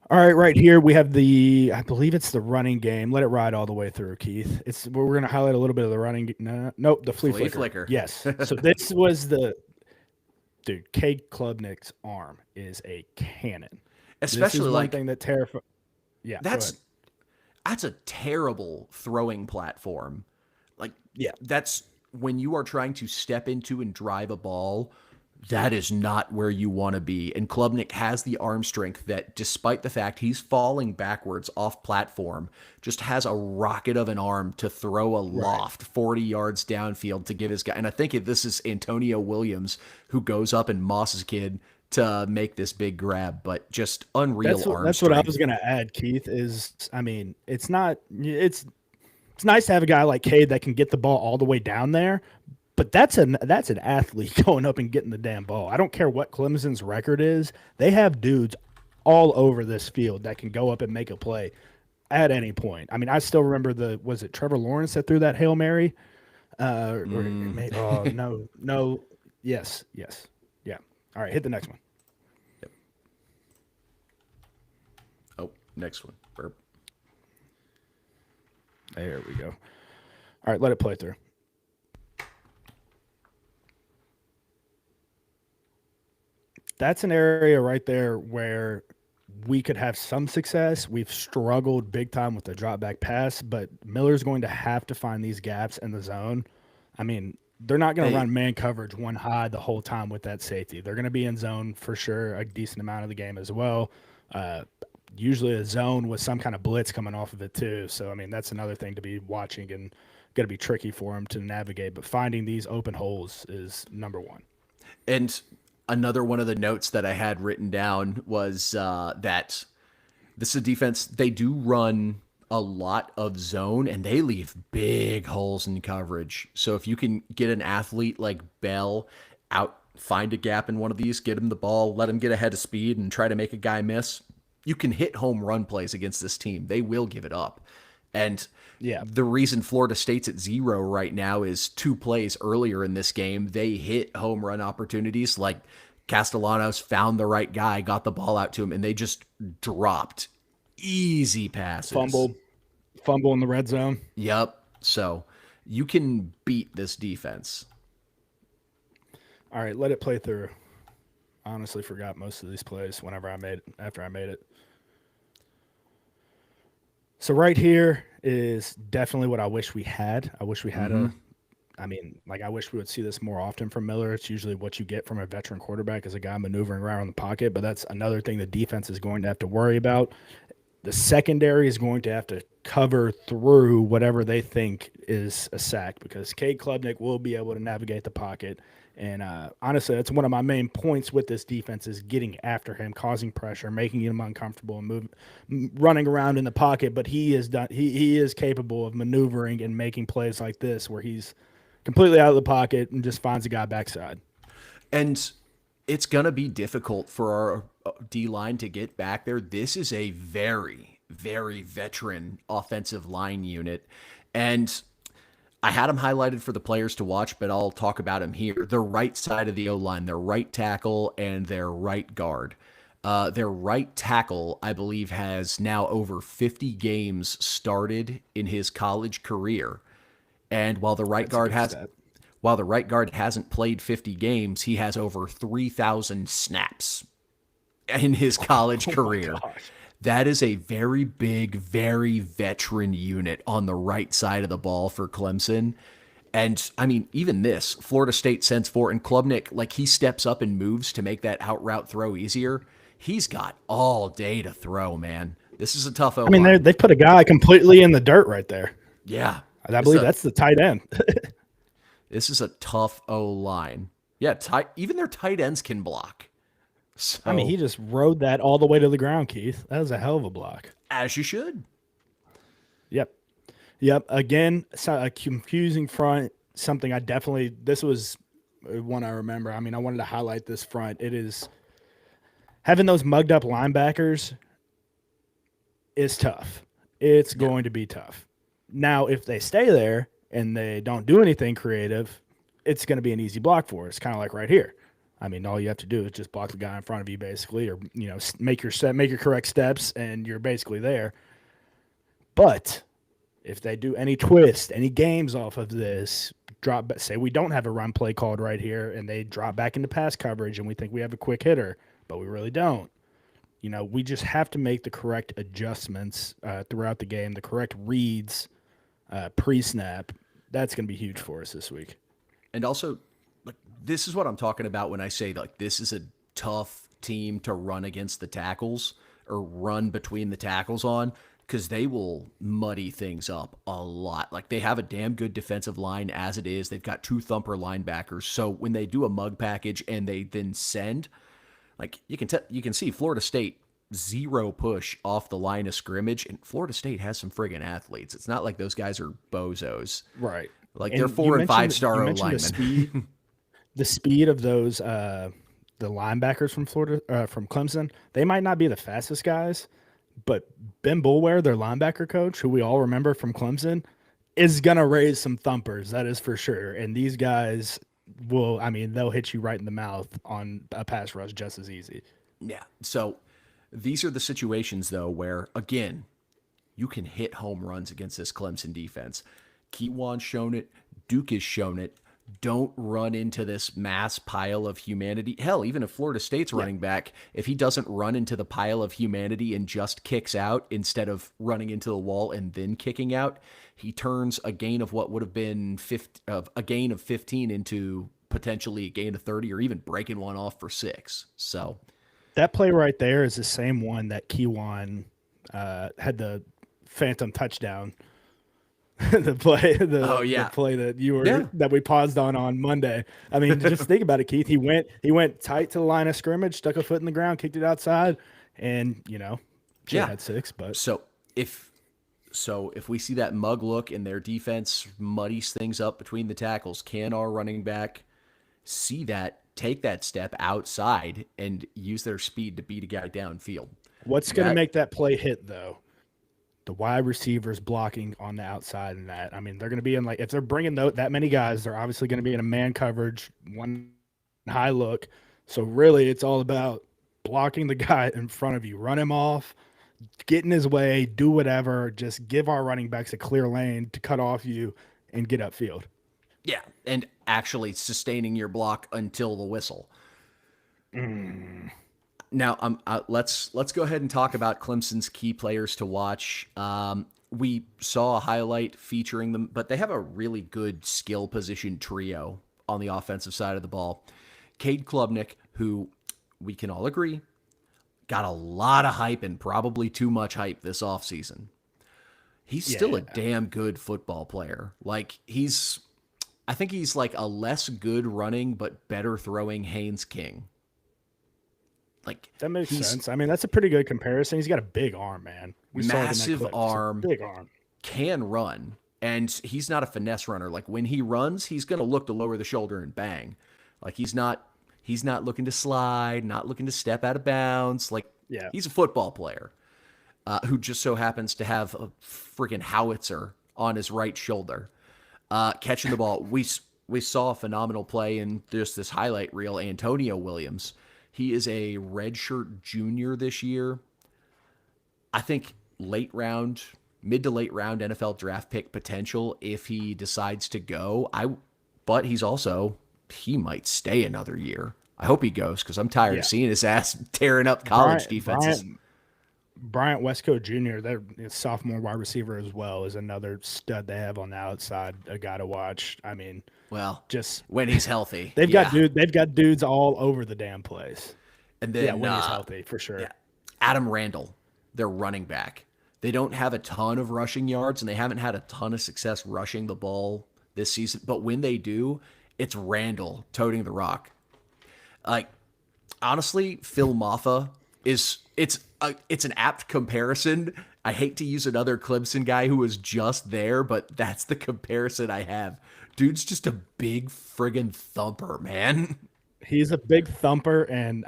All right, right here we have I believe it's the running game. Let it ride all the way through, Keith. We're going to highlight a little bit of the running. Nope, the flea flicker. Yes. So this was Cade Klubnik's arm is a cannon. Especially this is like one thing that terrifies. Yeah, that's a terrible throwing platform. Like, that's when you are trying to step into and drive a ball. That is not where you want to be. And Klubnik has the arm strength that, despite the fact he's falling backwards off platform, just has a rocket of an arm to throw a loft 40 yards downfield to give his guy. And I think this is Antonio Williams who goes up and Moss's kid to make this big grab, but just unreal arm That's strength. What I was going to add, Keith, is, it's nice to have a guy like Cade that can get the ball all the way down there. But that's an athlete going up and getting the damn ball. I don't care what Clemson's record is. They have dudes all over this field that can go up and make a play at any point. I still remember was it Trevor Lawrence that threw that Hail Mary? No. Yes. Yeah. All right, hit the next one. Yep. Oh, next one. Burp. There we go. All right, let it play through. That's an area right there where we could have some success. We've struggled big time with the drop back pass, but Miller's going to have to find these gaps in the zone. They're not going to run man coverage one high the whole time with that safety. They're going to be in zone for sure a decent amount of the game as well. Usually a zone with some kind of blitz coming off of it too. So, that's another thing to be watching and going to be tricky for him to navigate. But finding these open holes is number one. And another one of the notes that I had written down was that this is a defense, they do run a lot of zone and they leave big holes in coverage. So if you can get an athlete like Bell out, find a gap in one of these, get him the ball, let him get ahead of speed and try to make a guy miss, you can hit home run plays against this team. They will give it up. And the reason Florida State's at 0 right now is 2 plays earlier in this game. They hit home run opportunities, like Castellanos found the right guy, got the ball out to him, and they just dropped easy passes. Fumble in the red zone. Yep. So you can beat this defense. All right, let it play through. I honestly forgot most of these plays after I made it. So right here is definitely what I wish we had. I wish we had I wish we would see this more often from Miller. It's usually what you get from a veteran quarterback as a guy maneuvering around in the pocket, but that's another thing the defense is going to have to worry about. The secondary is going to have to cover through whatever they think is a sack because Cade Klubnik will be able to navigate the pocket. And honestly, that's one of my main points with this defense is getting after him, causing pressure, making him uncomfortable, and running around in the pocket. But he is capable of maneuvering and making plays like this where he's completely out of the pocket and just finds a guy backside. And it's going to be difficult for our D line to get back there. This is a very, very veteran offensive line unit. And I had them highlighted for the players to watch, but I'll talk about them here. The right side of the O-line, their right tackle and their right guard. Their right tackle, I believe, has now over 50 games started in his college career. And while the right guard hasn't played 50 games, he has over 3,000 snaps in his college career. That is a very big, very veteran unit on the right side of the ball for Clemson. And I mean, even this, Florida State sends for, and Klubnik, like he steps up and moves to make that out route throw easier. He's got all day to throw, man. This is a tough O-line. I mean, they put a guy completely in the dirt right there. Yeah. I believe that's the tight end. This is a tough O-line. Yeah, even their tight ends can block. So, I mean, he just rode that all the way to the ground, Keith. That was a hell of a block. As you should. Yep. Again, a confusing front. Something this was one I remember. I mean, I wanted to highlight this front. It is having those mugged up linebackers is tough. It's going to be tough. Now, if they stay there and they don't do anything creative, it's going to be an easy block for us, kind of like right here. I mean, all you have to do is just block the guy in front of you, basically, or make your correct steps, and you're basically there. But if they do any twist, any games off of this, say we don't have a run play called right here, and they drop back into pass coverage, and we think we have a quick hitter, but we really don't. We just have to make the correct adjustments throughout the game, the correct reads pre-snap. That's going to be huge for us this week. And also, like, this is what I'm talking about when I say, like, this is a tough team to run against the tackles or run between the tackles on, because they will muddy things up a lot. Like, they have a damn good defensive line as it is. They've got 2 thumper linebackers. So when they do a mug package and they then send, like, you can see Florida State 0 push off the line of scrimmage, and Florida State has some friggin' athletes. It's not like those guys are bozos. Right. Like, they're 4- and 5-star O-linemen. The speed of those the linebackers from Clemson, they might not be the fastest guys, but Ben Boulware, their linebacker coach, who we all remember from Clemson, is going to raise some thumpers. That is for sure. And these guys they'll hit you right in the mouth on a pass rush just as easy. Yeah. So these are the situations, though, where, again, you can hit home runs against this Clemson defense. Kiwan's shown it. Duke has shown it. Don't run into this mass pile of humanity. Hell, even if Florida State's running back, if he doesn't run into the pile of humanity and just kicks out instead of running into the wall and then kicking out, he turns a gain of what would have been a gain of 15 into potentially a gain of 30, or even breaking one off for 6. So that play right there is the same one that Kiwan had the phantom touchdown. the play that we paused on Monday. I mean, just think about it, Keith. He went tight to the line of scrimmage, stuck a foot in the ground, kicked it outside, and had 6. But so if we see that mug look and their defense muddies things up between the tackles, can our running back see that, take that step outside, and use their speed to beat a guy downfield? What's going to make that play hit, though? The wide receivers blocking on the outside, and that. I mean, they're going to be in, like, if they're bringing that many guys, they're obviously going to be in a man coverage, one high look. So really, it's all about blocking the guy in front of you, run him off, get in his way, do whatever. Just give our running backs a clear lane to cut off you and get upfield. Yeah, and actually sustaining your block until the whistle. Now, let's go ahead and talk about Clemson's key players to watch. We saw a highlight featuring them, but they have a really good skill position trio on the offensive side of the ball. Cade Klubnik, who we can all agree got a lot of hype and probably too much hype this offseason. He's still a Yeah. damn good football player. Like I think he's like a less good running but better throwing Haynes King. Like That makes he's sense. I mean, that's a pretty good comparison. He's got a big arm, man. We saw it in that massive clip. It's a arm, big arm. can run, and he's not a finesse runner. Like when he runs, he's going to look to lower the shoulder and bang. Like he's not looking to slide, not looking to step out of bounds. Like Yeah. he's a football player who just so happens to have a freaking howitzer on his right shoulder, catching the ball. We saw a phenomenal play in just this highlight reel. Antonio Williams. He is a redshirt junior this year. I think mid to late round NFL draft pick potential if he decides to go. But he might stay another year. I hope he goes because I'm tired of Yeah. seeing his ass tearing up college defenses. Bryant Westco Jr., their sophomore wide receiver as well, is another stud they have on the outside. A guy to watch. I mean, Well, just when he's healthy, they've yeah. got dudes all over the damn place. And then When he's healthy, for sure. yeah, Adam Randall, their running back. They don't have a ton of rushing yards, and they haven't had a ton of success rushing the ball this season. But when they do, it's Randall toting the rock. Like honestly, Phil Maffa it's an apt comparison. I hate to use another Clemson guy who was just there, but that's the comparison I have. Dude's just a big friggin' thumper, man. He's a big thumper, and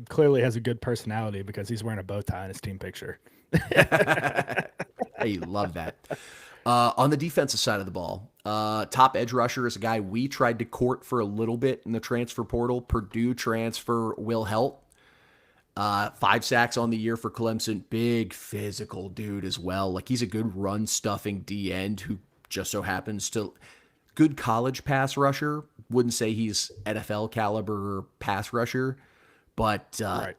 clearly has a good personality because he's wearing a bow tie in his team picture. Hey, you love that. On the defensive side of the ball, top edge rusher is a guy we tried to court for a little bit in the transfer portal. Purdue transfer Will Helt. 5 sacks on the year for Clemson. Big physical dude as well. Like he's a good run stuffing D end who just so happens to good college pass rusher. Wouldn't say he's NFL caliber pass rusher, but Right.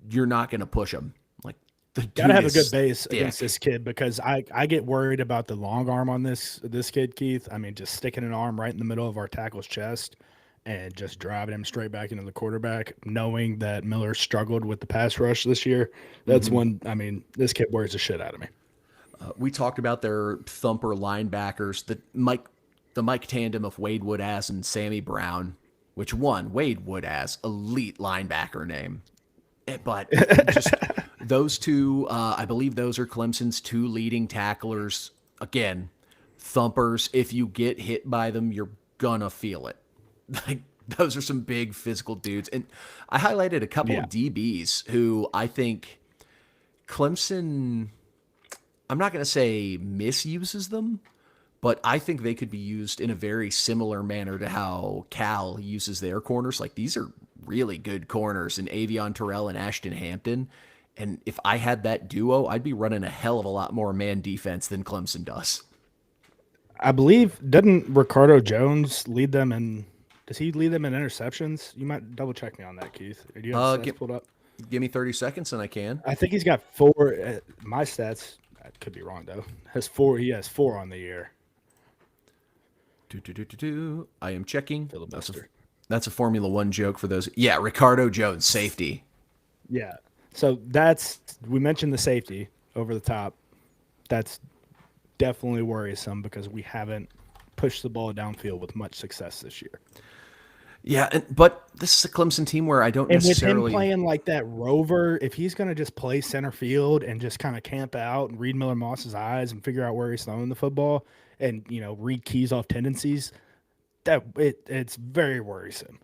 you're not going to push him. Like the dude Gotta have a is good base thick. against this kid because I get worried about the long arm on this kid, Keith. I mean, just sticking an arm right in the middle of our tackle's chest and just driving him straight back into the quarterback, knowing that Miller struggled with the pass rush this year. That's when, I mean, this kid worries the shit out of me. We talked about their thumper linebackers, the Mike tandem of Wade Woodaz and Sammy Brown, which one, Wade Woodaz, elite linebacker name. But just those two, I believe those are Clemson's 2 leading tacklers. Again, thumpers. If you get hit by them, you're gonna feel it. Like those are some big physical dudes. And I highlighted a couple of DBs who I think Clemson, I'm not going to say misuses them, but I think they could be used in a very similar manner to how Cal uses their corners. Like these are really good corners in Avion Terrell and Ashton Hampton. And if I had that duo, I'd be running a hell of a lot more man defense than Clemson does. I believe, doesn't Ricardo Jones lead them in? Does he lead them in interceptions? You might double check me on that, Keith. Or do you have stats pulled up? Give me 30 seconds and I can. I think he's got 4. My stats, I could be wrong though. He has 4 on the year. I am checking. Filibuster. That's a Formula One joke for those. Yeah, Ricardo Jones, safety. Yeah. So we mentioned the safety over the top. That's definitely worrisome because we haven't pushed the ball downfield with much success this year. Yeah, but this is a Clemson team where I don't necessarily. With him playing like that rover, if he's going to just play center field and just kind of camp out and read Miller Moss's eyes and figure out where he's throwing the football and, read keys off tendencies, it's very worrisome.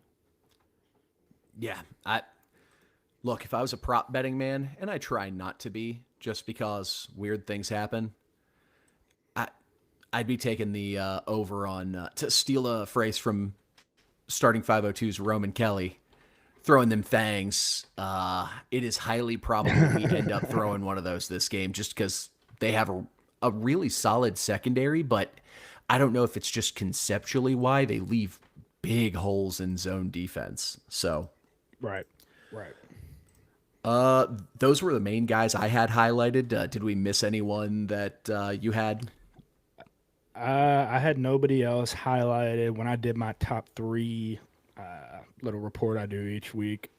Yeah, look, if I was a prop betting man, and I try not to be just because weird things happen, I'd be taking the over on, to steal a phrase from starting 502's Roman Kelly, throwing them fangs. It is highly probable we end up throwing one of those this game just because they have a really solid secondary, but I don't know if it's just conceptually why they leave big holes in zone defense. So, right. Those were the main guys I had highlighted. Did we miss anyone that you had? I had nobody else highlighted when I did my top 3 little report I do each week.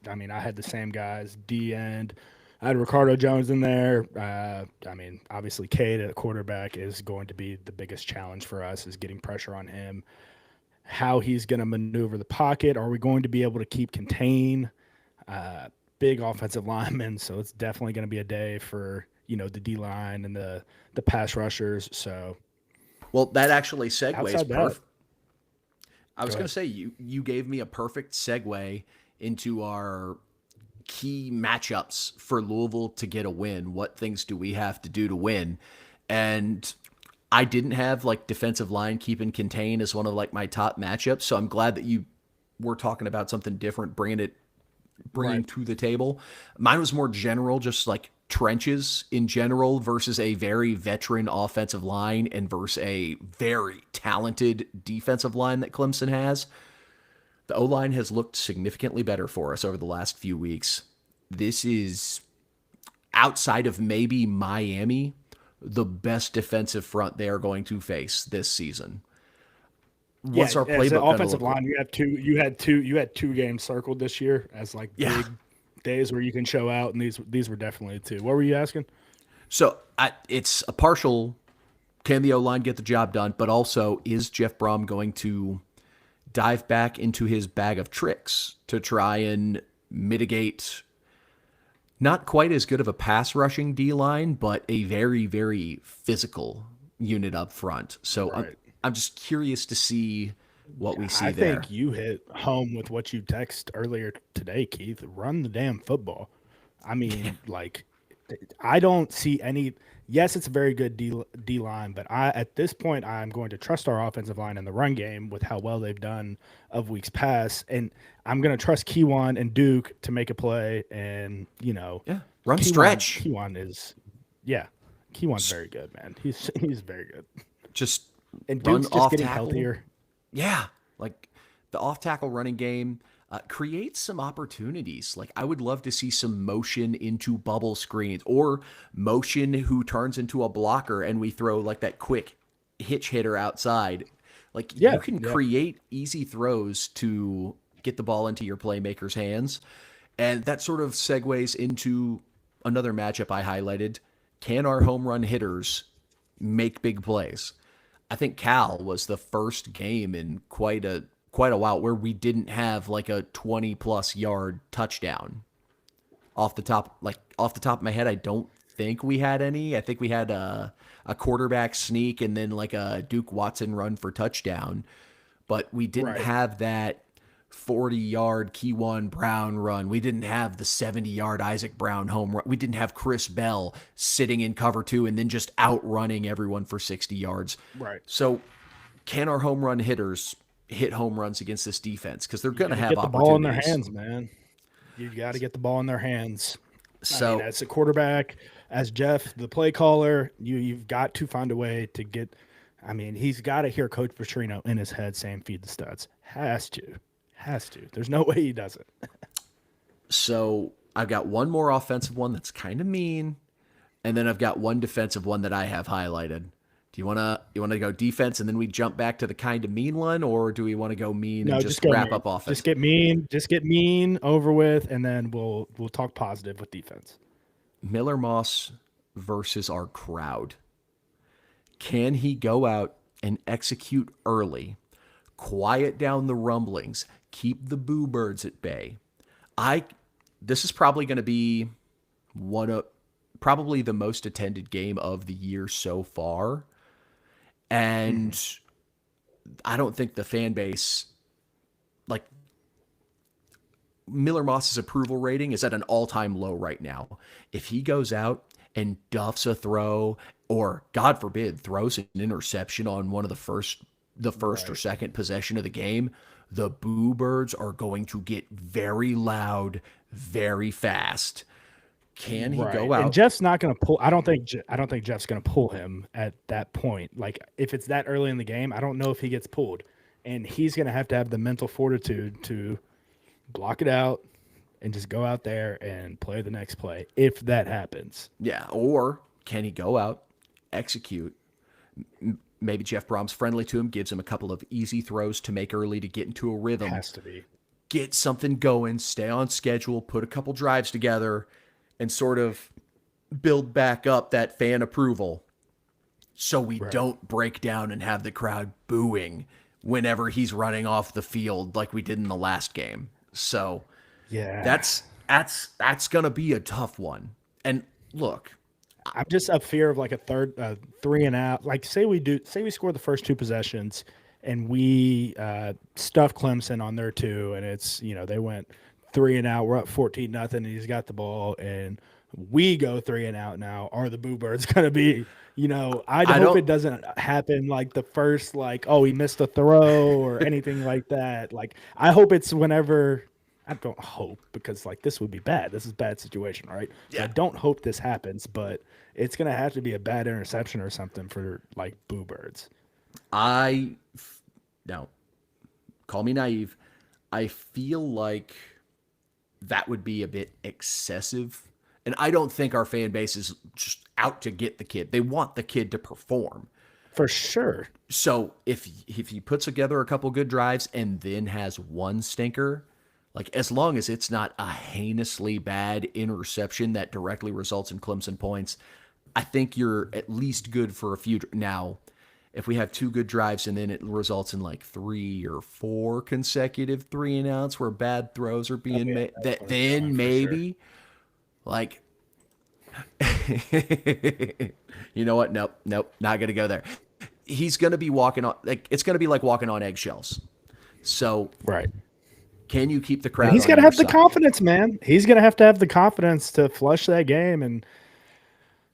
I mean, I had the same guys, D end. I had Ricardo Jones in there. I mean, obviously, Cade at quarterback is going to be the biggest challenge for us is getting pressure on him. How he's going to maneuver the pocket. Are we going to be able to keep contain big offensive linemen? So it's definitely going to be a day for, the D line and the pass rushers. So Well, that actually segues outside that, perfect. I go was going ahead. to say you gave me a perfect segue into our key matchups for Louisville to get a win. What things do we have to do to win? And I didn't have like defensive line keep and contain as one of like my top matchups. So I'm glad that you were talking about something different, bringing Right. to the table. Mine was more general, just like trenches in general versus a very veteran offensive line and versus a very talented defensive line that Clemson has. The O line has looked significantly better for us over the last few weeks. This is outside of maybe Miami, the best defensive front they are going to face this season. Yeah, What's our as an playbook going to offensive look like? line, you had two games circled this year as like Yeah. big days where you can show out, and these were definitely two. What were you asking? So it's a partial, can the O line get the job done? But also, is Jeff Brom going to dive back into his bag of tricks to try and mitigate not quite as good of a pass rushing D line, but a very, very physical unit up front? So Right. I'm just curious to see what we I see there. think you hit home with what you text earlier today, Keith. Run the damn football. I mean, like, I don't see any. Yes, it's a very good D line, but at this point I'm going to trust our offensive line in the run game with how well they've done of weeks past, and I'm going to trust Keywan and Duke to make a play. And Yeah. Run Keywan stretch. Keywan is, yeah, Keywan's very good, man. He's very good, Just and run Duke's just off getting tackle. healthier. Yeah, like the off tackle running game creates some opportunities. Like I would love to see some motion into bubble screens or motion who turns into a blocker and we throw like that quick hitch hitter outside. Like you Yeah, can yeah. create easy throws to get the ball into your playmaker's hands. And that sort of segues into another matchup I highlighted. Can our home run hitters make big plays? I think Cal was the first game in quite a while where we didn't have like a 20 plus yard touchdown. Off the top of my head, I don't think we had any. I think we had a quarterback sneak and then like a Duke Watson run for touchdown, but we didn't Right. have that 40-yard Keywan Brown run. We didn't have the 70-yard Isaac Brown home run. We didn't have Chris Bell sitting in cover two and then just outrunning everyone for 60 yards. Right. So, can our home run hitters hit home runs against this defense? Because they're You going to got to have get the ball in their opportunities. hands, man. You got to get the ball in their hands. I mean, So, as a quarterback, as Jeff, the play caller, you've got to find a way to get. I mean, he's got to hear Coach Petrino in his head saying "feed the studs." Has to. There's no way he doesn't. so I've got one more offensive one that's kind of mean, and then I've got one defensive one that I have highlighted. Do you wanna go defense and then we jump back to the kind of mean one, or do we want to go mean and No, just just go wrap mean. up offense? Just get mean over with, and then we'll talk positive with defense. Miller Moss versus our crowd. Can he go out and execute early, quiet down the rumblings, keep the boo birds at bay? I This is probably going to be one of probably the most attended game of the year so far, Hmm. and I don't think the fan base like Miller Moss's approval rating is at an all-time low right now. If he goes out and duffs a throw or God forbid throws an interception on one of the first or Right. second possession of the game, the boo birds are going to get very loud very fast. Can he Right. go And out? Jeff's not going to pull. I don't think Jeff's going to pull him at that point. Like if it's that early in the game, I don't know if he gets pulled, and he's going to have the mental fortitude to block it out and just go out there and play the next play if that happens. Yeah, or can he go out, execute? Maybe Jeff Brom's friendly to him, gives him a couple of easy throws to make early to get into a rhythm. Has to be. get something going, stay on schedule, put a couple drives together, and sort of build back up that fan approval so we Right. don't break down and have the crowd booing whenever he's running off the field like we did in the last game. So Yeah. that's gonna be a tough one. And look, I'm just a fear of like a third, 3 and out. Like say we score the first 2 possessions and we stuff Clemson on their 2, and it's they went 3 and out. We're up 14-0, and he's got the ball, and we go 3 and out. Now, are the Boo Birds going to be? I I hope don't it doesn't happen like the first, like, oh, he missed a throw or anything like that. Like, I hope it's whenever. I don't hope, because like this would be bad. This is a bad situation, right? So I yeah. don't hope this happens, but it's gonna have to be a bad interception or something for like Boo Birds. I now call me naive. I feel like that would be a bit excessive. And I don't think our fan base is just out to get the kid. They want the kid to perform. For sure. So if he puts together a couple good drives and then has one stinker, like as long as it's not a heinously bad interception that directly results in Clemson points, I think you're at least good for a few. Now, if we have 2 good drives and then it results in like 3 or 4 consecutive 3-and-outs where bad throws are Oh being yeah, made, that's that where we're going then for sure. maybe like, you know what? Nope, nope, not gonna go there. He's gonna be walking on like it's gonna be like walking on eggshells. So Right. can you keep the And crowd he's on gonna your have the side? confidence, man. He's gonna have to have the confidence to flush that game and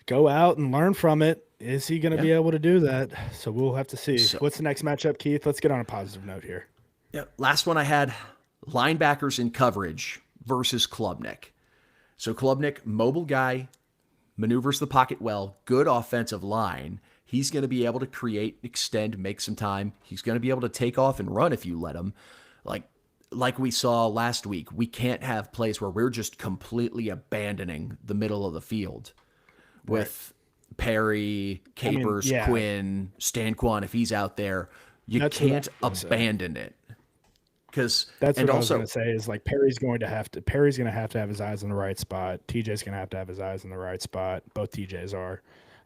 go out and learn from it. Is he gonna Yeah. be able to do that? So we'll have to see. So What's the next matchup, Keith? Let's get on a positive note here. yeah, last one I had linebackers in coverage versus Klubnik. So Klubnik, mobile guy, maneuvers the pocket well, good offensive line. He's going to be able to create, extend, make some time. He's going to be able to take off and run if you let him. Like like we saw last week, we can't have plays where we're just completely abandoning the middle of the field Right. with Perry, I mean, Capers, yeah, Quinn, Stanquan. If he's out there, you that's what I can't was gonna say. abandon it. Because That's and what I was also gonna say is like Perry's gonna have to have his eyes in the right spot. TJ's gonna have to have his eyes in the right spot. Both TJs are.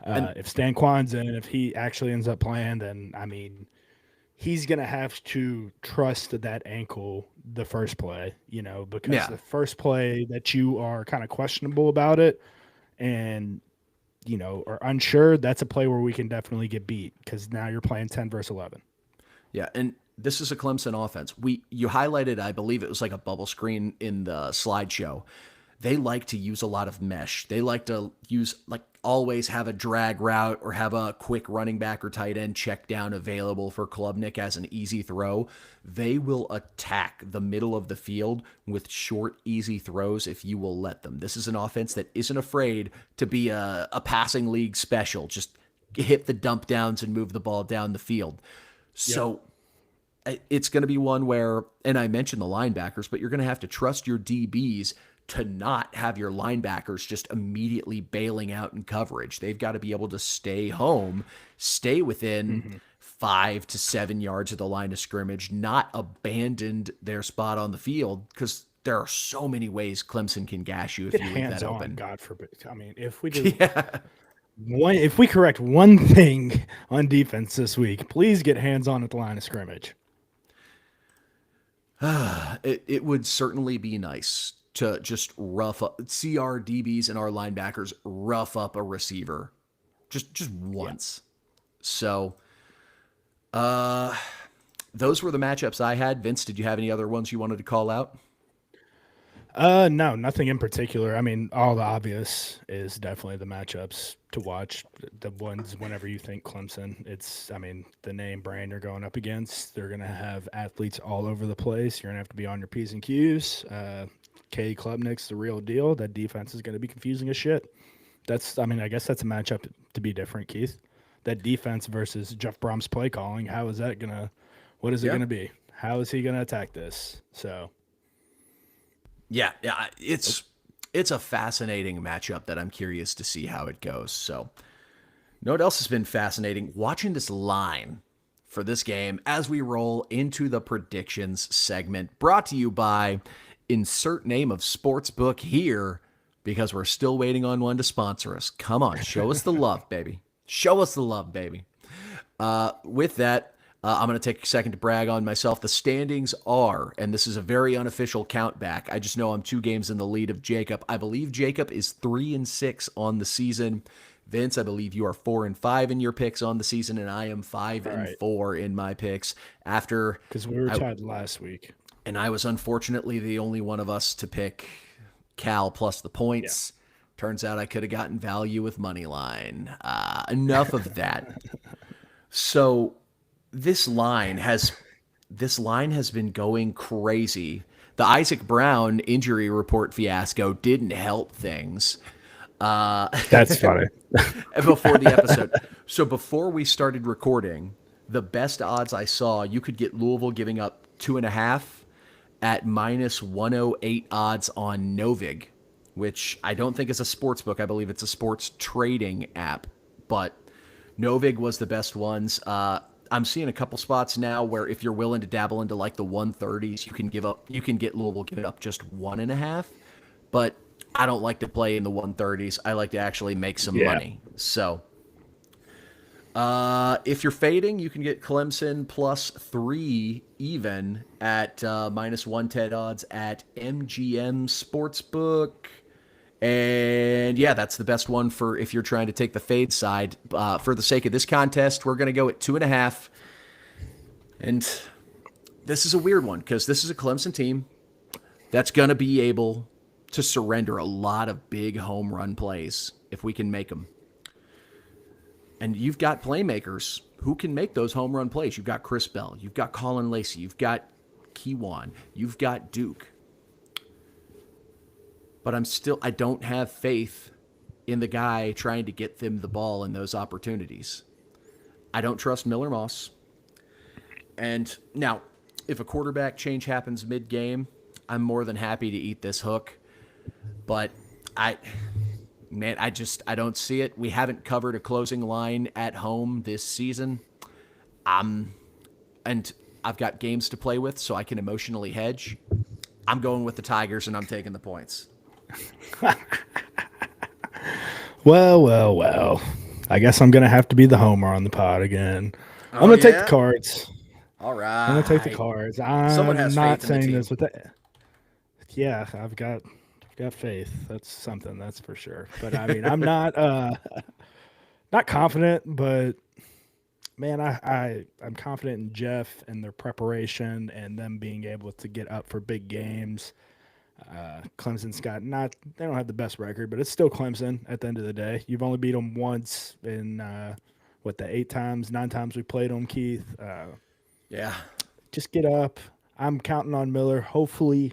and If Stan Kwan's in, if he actually ends up playing, then I mean, he's gonna have to trust that ankle the first play, because yeah, the first play that you are kind of questionable about it and are unsure, that's a play where we can definitely get beat because now you're playing 10 versus 11. yeah, and this is a Clemson offense. You highlighted, I believe it was like a bubble screen in the slideshow. They like to use a lot of mesh. They like to use like always have a drag route or have a quick running back or tight end check down available for Klubnik as an easy throw. They will attack the middle of the field with short, easy throws if you will let them. This is an offense that isn't afraid to be a passing league special. Just hit the dump downs and move the ball down the field. Yep. So it's going to be one where, and I mentioned the linebackers, but you're going to have to trust your DBs to not have your linebackers just immediately bailing out in coverage. They've got to be able to stay home, stay within Hmm. 5 to 7 yards of the line of scrimmage, not abandon their spot on the field because there are so many ways Clemson can gash you if Get you leave hands that on, open. God forbid. I mean, if we do Yeah. if we correct one thing on defense this week, please get hands on at the line of scrimmage. It would certainly be nice to just rough up, see our DBs and our linebackers rough up a receiver just Yeah. once. So, uh, those were the matchups I had. Vince, did you have any other ones you wanted to call out? No, nothing in particular. I mean, all the obvious is definitely the matchups to watch. The ones whenever you think Clemson, I mean, the name brand you're going up against, they're going to have athletes all over the place. You're going to have to be on your P's and Q's. K. Klubnik's the real deal. That defense is going to be confusing as shit. I mean, I guess that's a matchup to be different, Keith. That defense versus Jeff Brom's play calling. What is it Yeah. going to be? How is he going to attack this? So, Yeah, yeah, it's a fascinating matchup that I'm curious to see how it goes. So, you know what else has been fascinating? Watching this line. for this game as we roll into the predictions segment, brought to you by insert name of sportsbook here, because we're still waiting on one to sponsor us. Come on, show us the love, baby. Show us the love, baby. With that, I'm going to take a second to brag on myself. The standings are, and this is a very unofficial count back, I just know I'm 2 games in the lead of Jacob. I believe Jacob is 3-6 on the season. Vince, I believe you are 4-5 in your picks on the season, and I am 5-4 in my picks. After, because we were tied last week, and I was unfortunately the only one of us to pick Cal plus the points. Yeah. Turns out I could have gotten value with money line. Enough of that. So this line has been going crazy. The Isaac Brown injury report fiasco didn't help things. That's funny. Before the episode. So before we started recording, the best odds I saw, you could get Louisville giving up 2.5 at -108 odds on Novig, which I don't think is a sports book. I believe it's a sports trading app, but Novig was the best ones. I'm seeing a couple spots now where if you're willing to dabble into like the 130s, you can get Louisville giving up just 1.5, but I don't like to play in the 130s. I like to actually make some money. So if you're fading, you can get Clemson +3 even at -110 odds at MGM Sportsbook. And yeah, that's the best one for if you're trying to take the fade side. For the sake of this contest, we're going to go at 2.5. And this is a weird one because this is a Clemson team that's going to be able to surrender a lot of big home run plays if we can make them. And you've got playmakers who can make those home run plays. You've got Chris Bell. You've got Colin Lacey. You've got Kewan. You've got Duke. But I don't have faith in the guy trying to get them the ball in those opportunities. I don't trust Miller Moss. And now, if a quarterback change happens mid-game, I'm more than happy to eat this hook. But I don't see it. We haven't covered a closing line at home this season. And I've got games to play with, so I can emotionally hedge. I'm going with the Tigers, and I'm taking the points. Well. I guess I'm going to have to be the homer on the pod again. I'm going to take the Cards. All right. I'm going to take the Cards. I'm not saying this with that. Yeah, I've got faith. That's something, that's for sure. But I mean, I'm not confident, but man, I'm confident in Jeff and their preparation and them being able to get up for big games. Clemson's they don't have the best record, but it's still Clemson at the end of the day. You've only beat them once in the 9 times we played them, Keith. Yeah. Just get up. I'm counting on Miller. Hopefully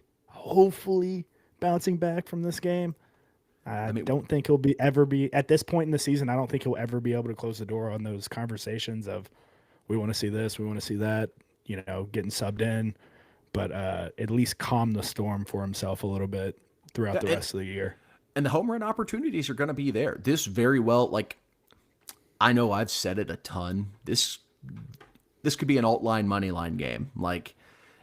bouncing back from this game. I don't think he'll ever be at this point in the season. I don't think he'll ever be able to close the door on those conversations of we want to see this, we want to see that, getting subbed in, but at least calm the storm for himself a little bit throughout the rest of the year. And the home run opportunities are going to be there. This very well, I know I've said it a ton. This could be an alt line money line game.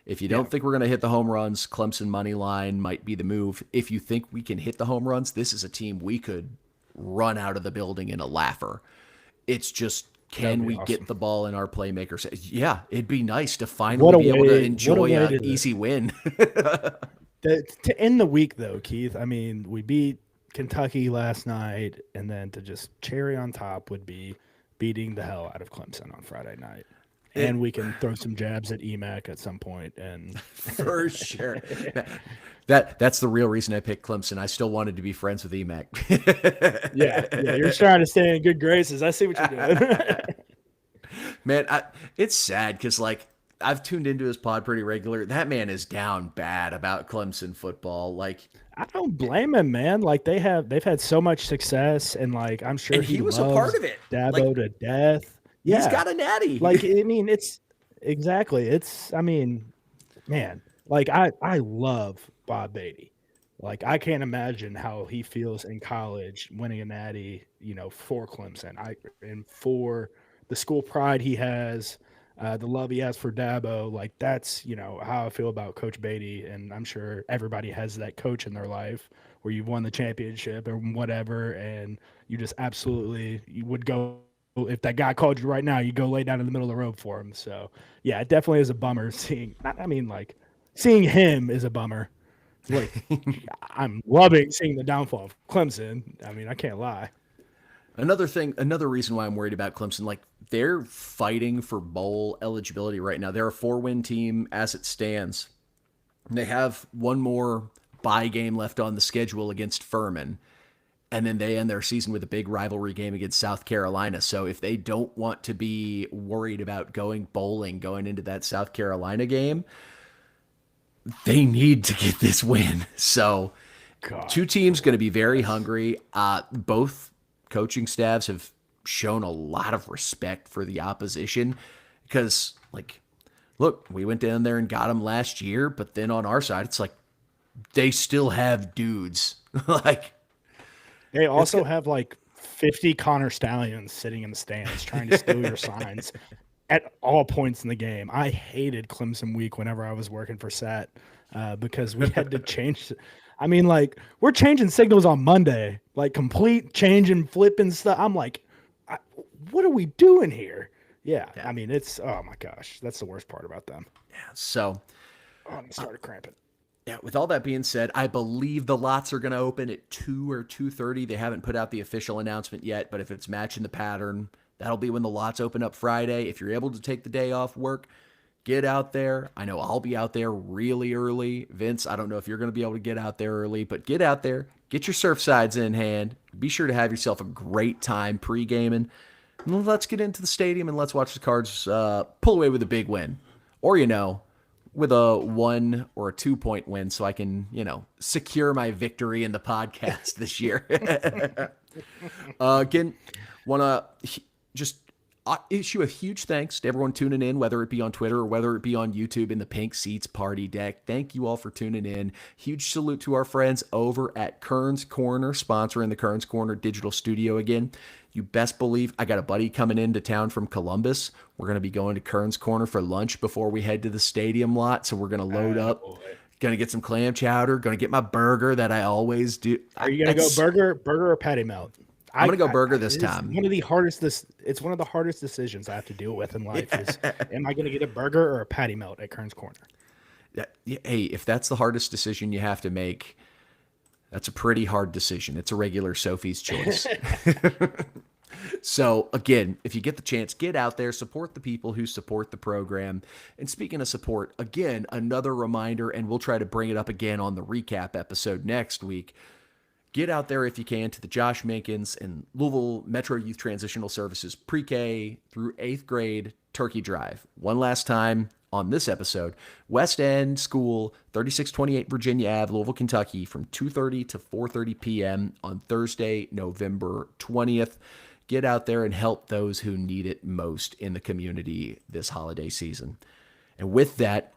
If you don't think we're going to hit the home runs, Clemson money line might be the move. If you think we can hit the home runs, this is a team we could run out of the building in a laugher. It's just, can we get the ball in our playmakers? Yeah, it'd be nice to finally be able to enjoy an easy win. To end the week, though, Keith, I mean, we beat Kentucky last night, and then to just cherry on top would be beating the hell out of Clemson on Friday night. And we can throw some jabs at EMAC at some point. And for sure. That's the real reason I picked Clemson. I still wanted to be friends with EMAC. Yeah, you're trying to stay in good graces. I see what you're doing. Man, it's sad because, I've tuned into his pod pretty regular. That man is down bad about Clemson football. I don't blame him, man. They've had so much success, and I'm sure and he was a part of it. Dabo to death. Yeah. He's got a natty. It's exactly. Man, I love Bob Beatty. I can't imagine how he feels in college winning a natty, for Clemson. And for the school pride he has, the love he has for Dabo, like that's, how I feel about Coach Beatty. And I'm sure everybody has that coach in their life where you've won the championship or whatever. And you just absolutely, you would go, if that guy called you right now, you go lay down in the middle of the road for him. So yeah, it definitely is a bummer seeing him is a bummer. Like I'm loving seeing the downfall of Clemson. I mean, I can't lie. Another reason why I'm worried about Clemson, like they're fighting for bowl eligibility right now. They're a 4-win team as it stands. They have one more bye game left on the schedule against Furman, and then they end their season with a big rivalry game against South Carolina. So if they don't want to be worried about going bowling going into that South Carolina game, they need to get this win. So God, two teams going to be very hungry. Both coaching staffs have shown a lot of respect for the opposition because, like, look, we went down there and got them last year, but then on our side, it's like they still have dudes. Like, they also have like 50 Connor Stallions sitting in the stands trying to steal your signs at all points in the game. I hated Clemson week whenever I was working for SAT because we had to change. I mean, like, we're changing signals on Monday, like complete change and flip and stuff. I'm like, what are we doing here? Yeah. I mean, oh my gosh, that's the worst part about them. Yeah. So, I started cramping. Yeah, with all that being said, I believe the lots are going to open at 2 or 2:30. They haven't put out the official announcement yet, but if it's matching the pattern, that'll be when the lots open up Friday. If you're able to take the day off work, get out there. I know I'll be out there really early. Vince, I don't know if you're going to be able to get out there early, but get out there. Get your surf sides in hand. Be sure to have yourself a great time pre-gaming. And let's get into the stadium and let's watch the Cards pull away with a big win. Or, with a 1 or a 2-point win so I can, secure my victory in the podcast this year. Again, want to just issue a huge thanks to everyone tuning in, whether it be on Twitter or whether it be on YouTube in the Pink Seats Party Deck. Thank you all for tuning in. Huge salute to our friends over at Kern's Corner, sponsoring the Kern's Corner digital studio again. You best believe I got a buddy coming into town from Columbus. We're going to be going to Kern's Corner for lunch before we head to the stadium lot. So we're going to load up, going to get some clam chowder, going to get my burger that I always do. Are you going to go burger or patty melt? I'm going to go burger this time. One of the hardest it's one of the hardest decisions I have to deal with in life is, am I going to get a burger or a patty melt at Kern's Corner? Hey, if that's the hardest decision you have to make, that's a pretty hard decision. It's a regular Sophie's choice. So, again, if you get the chance, get out there, support the people who support the program. And speaking of support, again, another reminder, and we'll try to bring it up again on the recap episode next week. Get out there if you can to the Josh Minkins and Louisville Metro Youth Transitional Services pre-K through 8th grade turkey drive. One last time on this episode, West End School, 3628 Virginia Ave, Louisville, Kentucky, from 2:30 to 4:30 p.m. on Thursday, November 20th. Get out there and help those who need it most in the community this holiday season. And with that,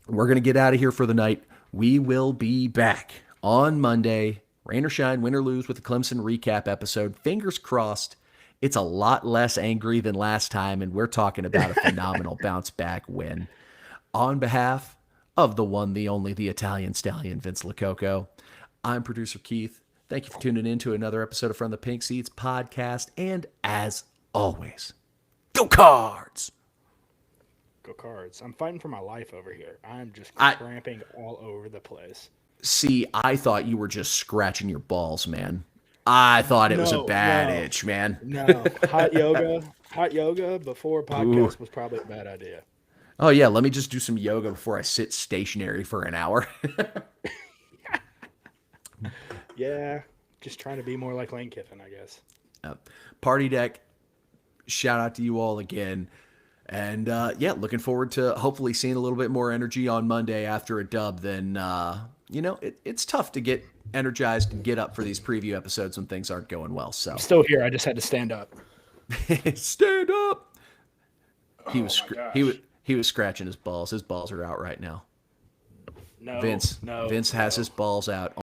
we're going to get out of here for the night. We will be back on Monday, rain or shine, win or lose, with the Clemson recap episode. Fingers crossed it's a lot less angry than last time, and we're talking about a phenomenal bounce back win. On behalf of the one, the only, the Italian Stallion, Vince Lococo, I'm producer Keith. Thank you for tuning in to another episode of From the Pink Seats podcast. And as always, go Cards! Go Cards. I'm fighting for my life over here. I'm just cramping all over the place. See, I thought you were just scratching your balls, man. I thought it was a bad itch, man. No, hot yoga before podcast was probably a bad idea. Oh, yeah, let me just do some yoga before I sit stationary for an hour. Yeah, just trying to be more like Lane Kiffin, I guess. Party Deck, shout out to you all again. And, looking forward to hopefully seeing a little bit more energy on Monday after a dub than, it's tough to get energized and get up for these preview episodes when things aren't going well. So I'm still here. I just had to stand up. Stand up. He was scratching his balls. His balls are out right now. No, Vince has his balls out.